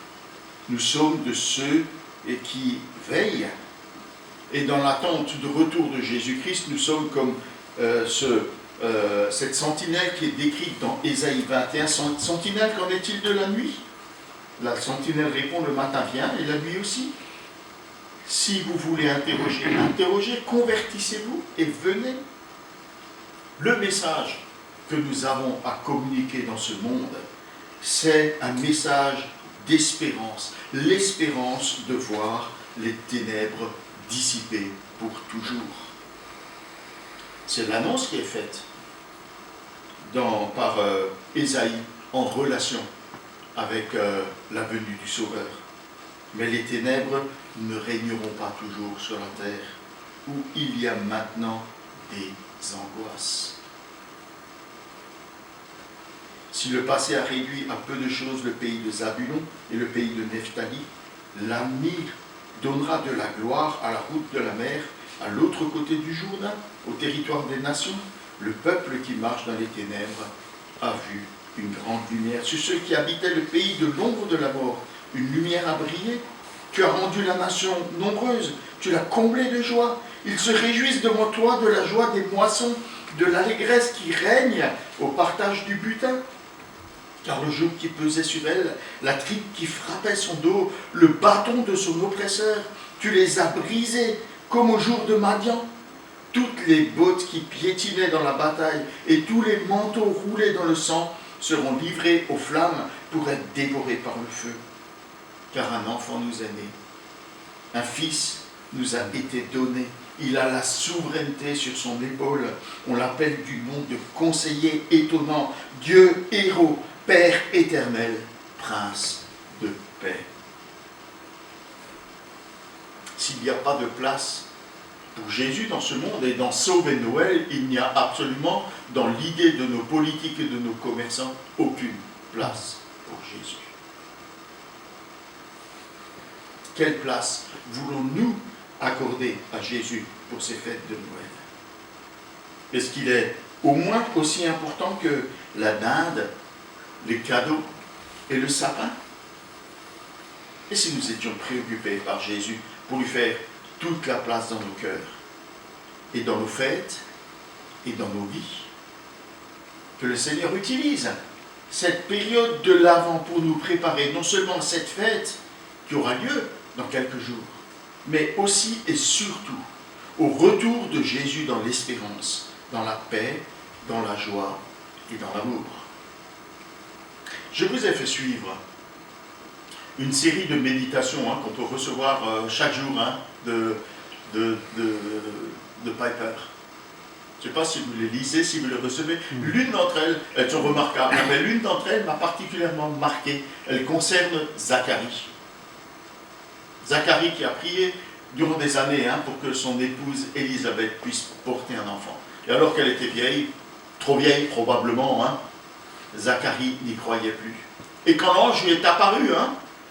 Nous sommes de ceux qui veillent, et dans l'attente du retour de Jésus-Christ, nous sommes comme cette sentinelle qui est décrite dans Ésaïe 21. Sentinelle, qu'en est-il de la nuit? La sentinelle répond, le matin vient et la nuit aussi. Si vous voulez interroger, convertissez-vous et venez. Le message que nous avons à communiquer dans ce monde, c'est un message d'espérance. L'espérance de voir les ténèbres dissipées pour toujours. C'est l'annonce qui est faite par Ésaïe en relation avec la venue du Sauveur. Mais les ténèbres ne régneront pas toujours sur la terre, où il y a maintenant des angoisses. Si le passé a réduit à peu de choses le pays de Zabulon et le pays de Nephtali, l'avenir donnera de la gloire à la route de la mer, à l'autre côté du Jourdain, au territoire des nations. Le peuple qui marche dans les ténèbres a vu une grande lumière. Sur ceux qui habitaient le pays de l'ombre de la mort, une lumière a brillé. Tu as rendu la nation nombreuse, tu l'as comblée de joie. Ils se réjouissent devant toi de la joie des moissons, de l'allégresse qui règne au partage du butin. Car le joug qui pesait sur elle, la tripe qui frappait son dos, le bâton de son oppresseur, tu les as brisés comme au jour de Madian. Toutes les bottes qui piétinaient dans la bataille et tous les manteaux roulés dans le sang seront livrés aux flammes pour être dévorés par le feu. Car un enfant nous est né, un fils nous a été donné, il a la souveraineté sur son épaule. On l'appelle du nom de conseiller étonnant, Dieu héros, Père éternel, Prince de paix. S'il n'y a pas de place pour Jésus dans ce monde et dans Sauver Noël, il n'y a absolument dans l'idée de nos politiques et de nos commerçants aucune place pour Jésus. Quelle place voulons-nous accorder à Jésus pour ces fêtes de Noël? Est-ce qu'il est au moins aussi important que la dinde, les cadeaux et le sapin? Et si nous étions préoccupés par Jésus pour lui faire toute la place dans nos cœurs, et dans nos fêtes, et dans nos vies? Que le Seigneur utilise cette période de l'Avent pour nous préparer non seulement à cette fête qui aura lieu dans quelques jours, mais aussi et surtout au retour de Jésus dans l'espérance, dans la paix, dans la joie et dans l'amour. Je vous ai fait suivre une série de méditations qu'on peut recevoir chaque jour de Piper. Je ne sais pas si vous les lisez, si vous les recevez. L'une d'entre elles, elles sont remarquables, mais l'une d'entre elles m'a particulièrement marqué. Elle concerne Zacharie. Zacharie qui a prié durant des années pour que son épouse Élisabeth puisse porter un enfant. Et alors qu'elle était vieille, trop vieille probablement, Zacharie n'y croyait plus. Et quand l'ange lui est apparu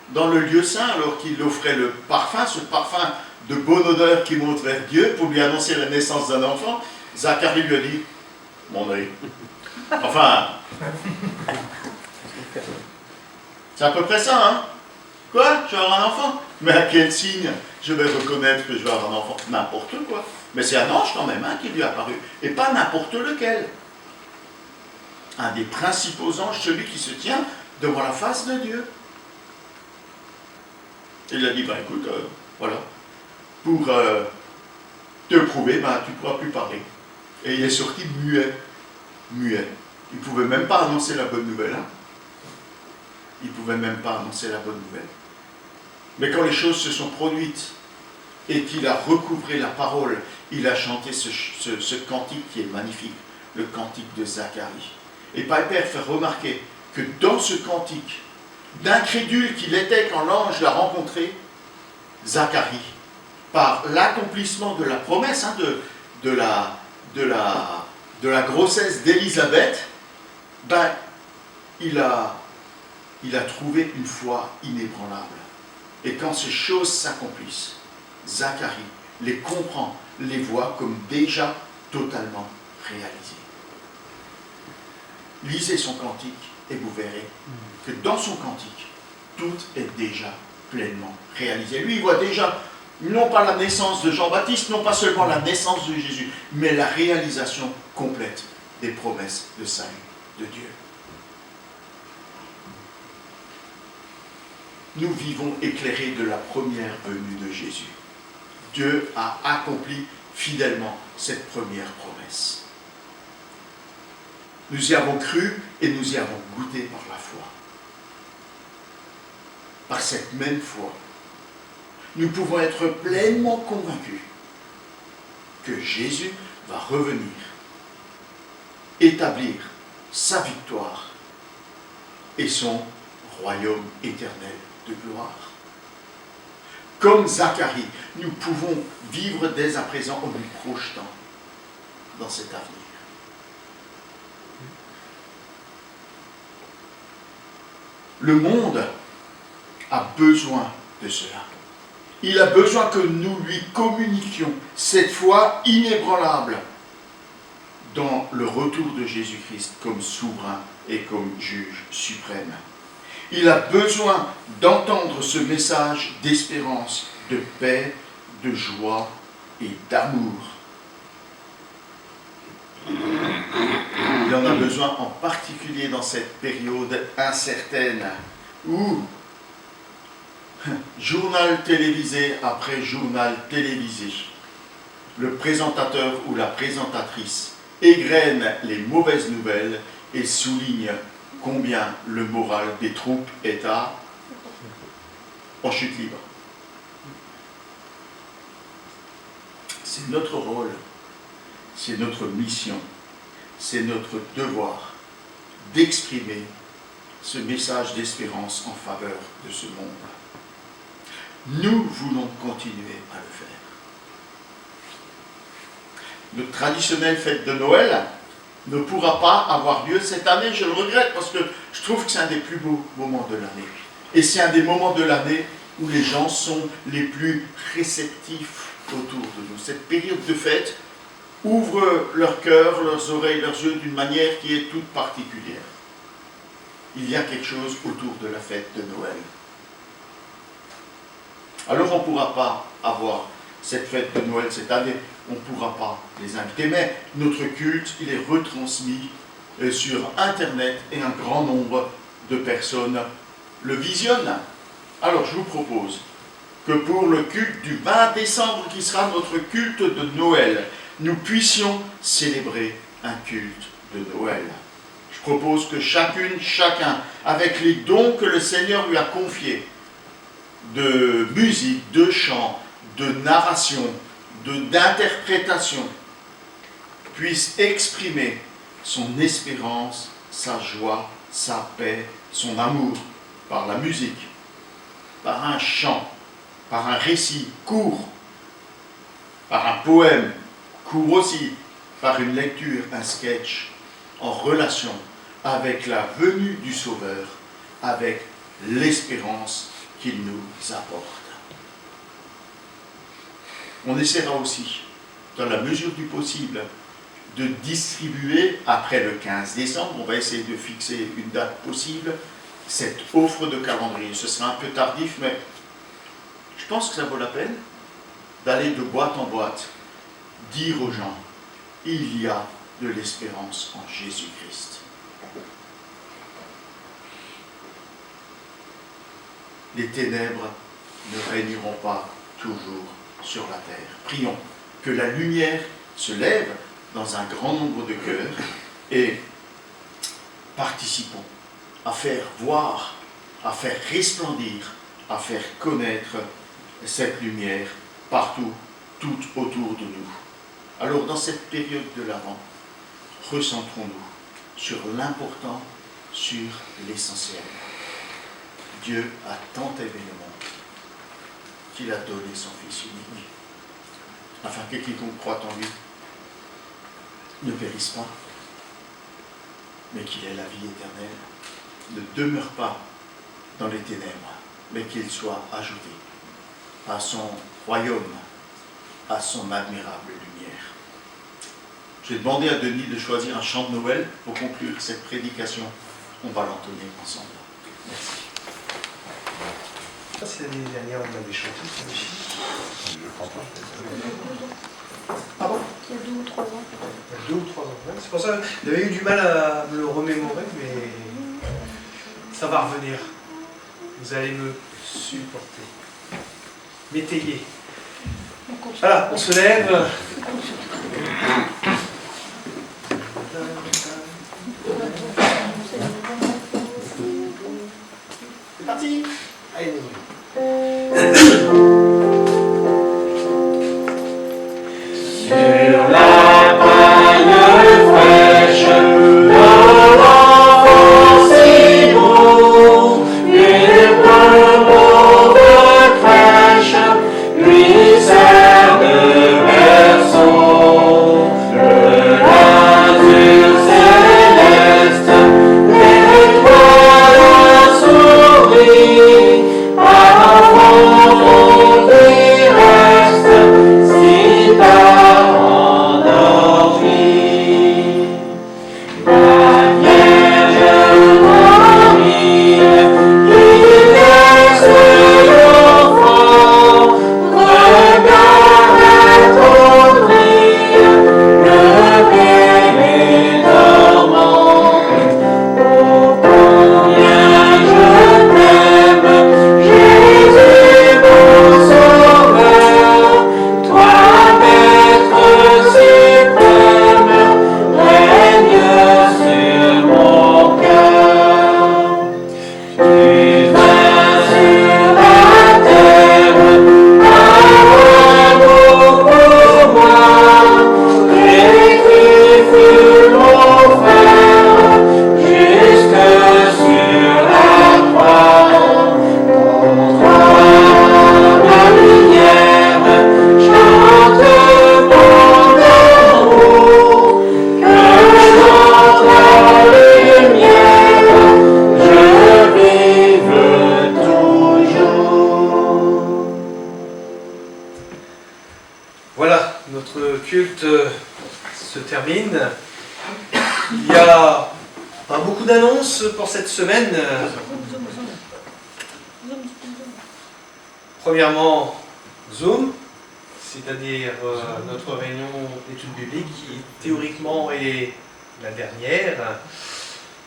dans le lieu saint, alors qu'il offrait le parfum, ce parfum de bonne odeur qui monte vers Dieu pour lui annoncer la naissance d'un enfant, Zacharie lui a dit « Mon œil ». Enfin, c'est à peu près ça, Quoi? Je vais avoir un enfant? Mais à quel signe je vais reconnaître que je vais avoir un enfant? N'importe quoi. Mais c'est un ange quand même qui lui est apparu. Et pas n'importe lequel. Un des principaux anges, celui qui se tient devant la face de Dieu. Il a dit, écoute, voilà, pour te prouver, tu ne pourras plus parler. Et il est sorti muet. Muet. Il ne pouvait même pas annoncer la bonne nouvelle. Il ne pouvait même pas annoncer la bonne nouvelle. Mais quand les choses se sont produites et qu'il a recouvré la parole, il a chanté ce cantique qui est magnifique, le cantique de Zacharie. Et Piper fait remarquer que dans ce cantique, d'incrédule qu'il était quand l'ange l'a rencontré, Zacharie, par l'accomplissement de la promesse de la grossesse d'Élisabeth, il a trouvé une foi inébranlable. Et quand ces choses s'accomplissent, Zacharie les comprend, les voit comme déjà totalement réalisées. Lisez son cantique et vous verrez que dans son cantique, tout est déjà pleinement réalisé. Lui, il voit déjà non pas la naissance de Jean-Baptiste, non pas seulement la naissance de Jésus, mais la réalisation complète des promesses de salut de Dieu. Nous vivons éclairés de la première venue de Jésus. Dieu a accompli fidèlement cette première promesse. Nous y avons cru et nous y avons goûté par la foi. Par cette même foi, nous pouvons être pleinement convaincus que Jésus va revenir, établir sa victoire et son royaume éternel de gloire. Comme Zacharie, nous pouvons vivre dès à présent en nous projetant dans cet avenir. Le monde a besoin de cela. Il a besoin que nous lui communiquions cette foi inébranlable dans le retour de Jésus-Christ comme souverain et comme juge suprême. Il a besoin d'entendre ce message d'espérance, de paix, de joie et d'amour. Il en a besoin en particulier dans cette période incertaine où journal télévisé après journal télévisé, le présentateur ou la présentatrice égrène les mauvaises nouvelles et souligne combien le moral des troupes est en chute libre. C'est notre rôle, c'est notre mission, c'est notre devoir d'exprimer ce message d'espérance en faveur de ce monde. Nous voulons continuer à le faire. Notre traditionnelle fête de Noël ne pourra pas avoir lieu cette année, je le regrette, parce que je trouve que c'est un des plus beaux moments de l'année. Et c'est un des moments de l'année où les gens sont les plus réceptifs autour de nous. Cette période de fête ouvre leur cœur, leurs oreilles, leurs yeux d'une manière qui est toute particulière. Il y a quelque chose autour de la fête de Noël. Alors on ne pourra pas avoir cette fête de Noël cette année, on ne pourra pas les inviter, mais notre culte, il est retransmis sur Internet et un grand nombre de personnes le visionnent. Alors je vous propose que pour le culte du 20 décembre, qui sera notre culte de Noël, nous puissions célébrer un culte de Noël. Je propose que chacune, chacun, avec les dons que le Seigneur lui a confiés, de musique, de chant, de narration, d'interprétation, puisse exprimer son espérance, sa joie, sa paix, son amour, par la musique, par un chant, par un récit court, par un poème court aussi, par une lecture, un sketch, en relation avec la venue du Sauveur, avec l'espérance qu'il nous apporte. On essaiera aussi, dans la mesure du possible, de distribuer, après le 15 décembre, on va essayer de fixer une date possible, cette offre de calendrier. Ce sera un peu tardif, mais je pense que ça vaut la peine d'aller de boîte en boîte, dire aux gens, il y a de l'espérance en Jésus-Christ. Les ténèbres ne régneront pas toujours sur la terre. Prions que la lumière se lève dans un grand nombre de cœurs et participons à faire voir, à faire resplendir, à faire connaître cette lumière partout, tout autour de nous. Alors dans cette période de l'Avent, recentrons-nous sur l'important, sur l'essentiel. Dieu a tant aimé le monde qu'il a donné son Fils unique, afin que quiconque croit en lui ne périsse pas, mais qu'il ait la vie éternelle, ne demeure pas dans les ténèbres, mais qu'il soit ajouté à son royaume, à son admirable lumière. Je vais demander à Denis de choisir un chant de Noël pour conclure cette prédication. On va l'entonner ensemble. Merci. Je ne sais pas si l'année dernière on avait chanté ça aussi. Je crois pas. Ah bon? Il y a 2 ou 3 ans. Il y a 2 ou 3 ans. Ouais, c'est pour ça que j'avais eu du mal à me le remémorer, mais ça va revenir. Vous allez me supporter. M'étayer. Voilà, on se lève. C'est parti. Allez, Sur la paille fraîche, Il n'y a pas beaucoup d'annonces pour cette semaine. Premièrement, Zoom, c'est-à-dire notre réunion d'études bibliques qui théoriquement est la dernière.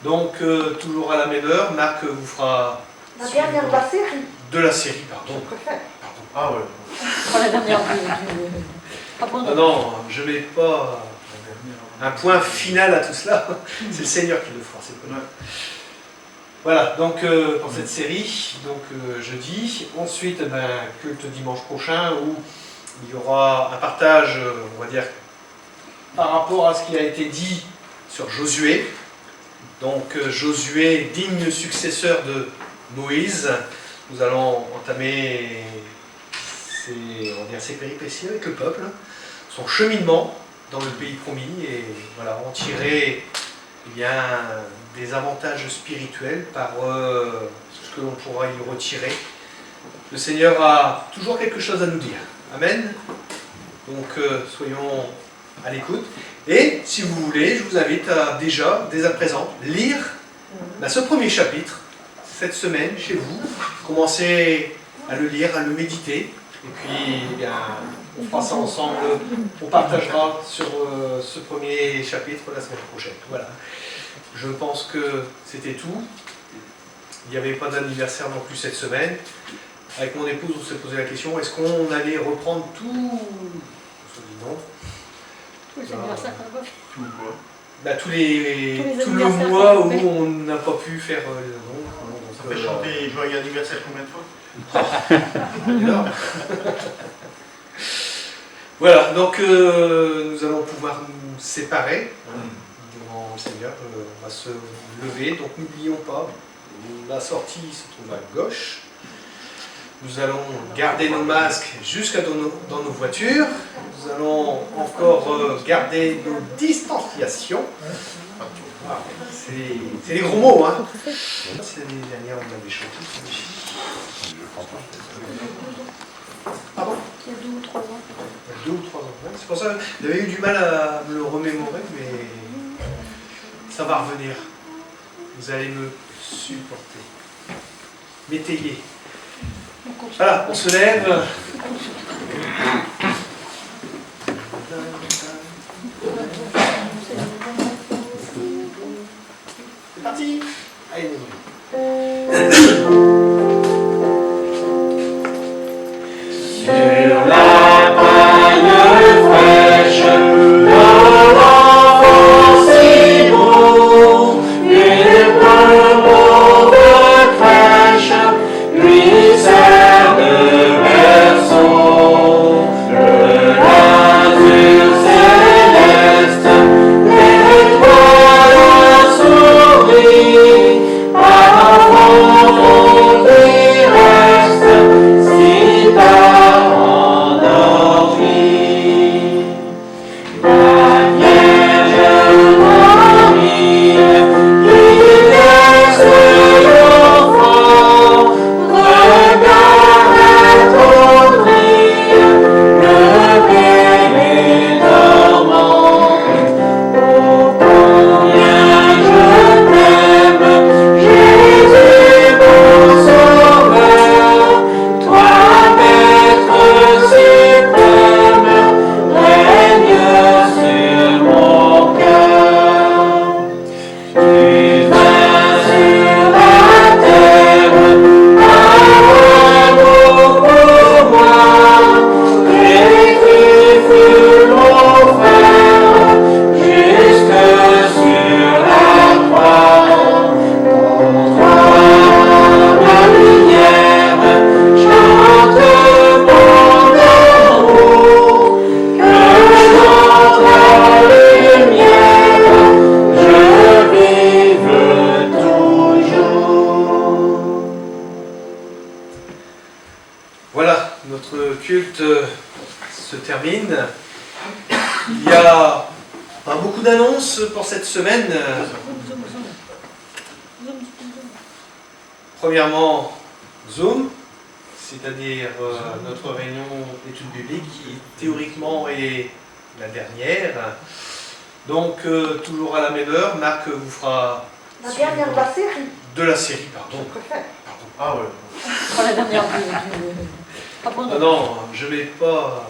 Donc, toujours à la même heure, Marc vous fera... La dernière de la série. De la série, pardon. Je préfère. Ah ouais. Pas la dernière Ah bon, Non, non, je ne mets pas un point final à tout cela. C'est le Seigneur qui le fera, c'est pas mal. Voilà, donc pour cette série, donc jeudi. Ensuite, culte dimanche prochain où il y aura un partage, on va dire, par rapport à ce qui a été dit sur Josué. Donc Josué, digne successeur de Moïse. Nous allons entamer ses péripéties avec le peuple, son cheminement dans le pays promis et voilà, en tirer eh bien, des avantages spirituels par ce que l'on pourra y retirer. Le Seigneur a toujours quelque chose à nous dire. Amen. Donc soyons à l'écoute. Et si vous voulez, je vous invite à déjà, dès à présent, lire ce premier chapitre cette semaine chez vous. Commencez à le lire, à le méditer. Et puis, eh bien, on fera ça ensemble. On partagera sur ce premier chapitre la semaine prochaine. Voilà. Je pense que c'était tout. Il n'y avait pas d'anniversaire non plus cette semaine. Avec mon épouse, on s'est posé la question, est-ce qu'on allait reprendre tout? On se dit non. tous les anniversaires qu'on a pas fait. Tout quoi? Tout le anniversaires mois qu'on où a fait. on n'a pas pu faire non. Ça fait chanter joyeux anniversaire combien de fois? Énorme. Voilà, donc nous allons pouvoir nous séparer devant le Seigneur. On va se lever, donc n'oublions pas, la sortie se trouve à gauche. Nous allons garder nos masques jusqu'à dans nos voitures. Nous allons encore garder nos distanciations. Ah, c'est des gros mots, hein. C'est l'année dernière, on avait chanté. Pardon? Il y a 2 ou 3 ans. Il y a 2 ou 3 ans. Ouais, c'est pour ça que j'avais eu du mal à me le remémorer, mais ça va revenir. Vous allez me supporter. M'étayer. Voilà, on se lève. C'est parti. Allez, Sur la paille fraîche, dans l'enfant si beau, une pauvre crèche lui sert de berceau. Le l'azur céleste, l'étoile sourit, à fond qui reste, si tard endormi. La Vierge Marie, qui laisse l'enfant, regarde attendrir le bébé dormant. Oh, combien je t'aime, Jésus mon sauveur, toi maître suprême, règne sur mon cœur. Tu vins sur la terre, un amour pour moi, et qui fut mon frère, jusque sur la croix. Pour toi, ma lumière, chante mon amour, que dans ta lumière, je vive toujours. Voilà, notre culte se termine. Il n'y a pas beaucoup d'annonces pour cette semaine. Premièrement, Zoom, c'est-à-dire notre réunion d'études bibliques qui théoriquement est la dernière. Donc, toujours à la même heure, Marc vous fera La dernière de la série, de la série, pardon. je préfère. Ah ouais. Pas la dernière Ah bon, Non, non, je ne mets pas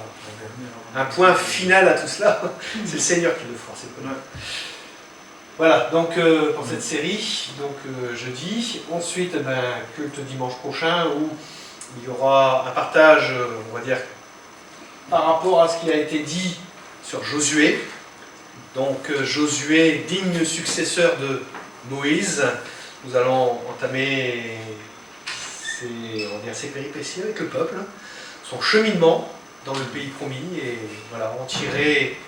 un point final à tout cela. C'est le Seigneur qui le fera, c'est pas nous. Voilà, donc pour cette série, donc jeudi. Ensuite, culte dimanche prochain où il y aura un partage, on va dire, par rapport à ce qui a été dit sur Josué. Donc Josué, digne successeur de Moïse. Nous allons entamer ses péripéties avec le peuple, son cheminement dans le pays promis, et voilà, en tirer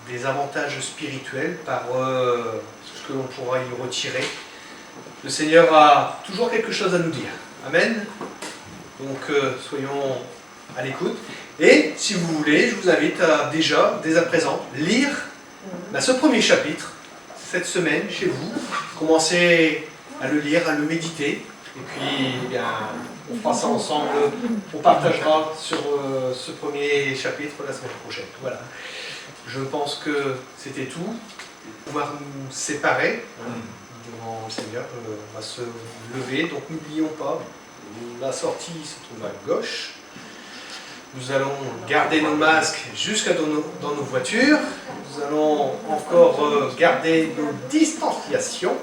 des avantages spirituels par ce que l'on pourra y retirer. Le Seigneur a toujours quelque chose à nous dire. Amen. Donc soyons à l'écoute. Et si vous voulez, je vous invite à déjà, dès à présent, lire ce premier chapitre cette semaine chez vous. Commencez à le lire, à le méditer. Et puis, on fera ça ensemble. On partagera sur ce premier chapitre la semaine prochaine. Voilà. Je pense que c'était tout. Pouvoir nous séparer devant le Seigneur. On va se lever. Donc, n'oublions pas, la sortie se trouve à gauche. Nous allons garder nos masques jusqu'à dans nos voitures. Nous allons encore garder nos distanciations.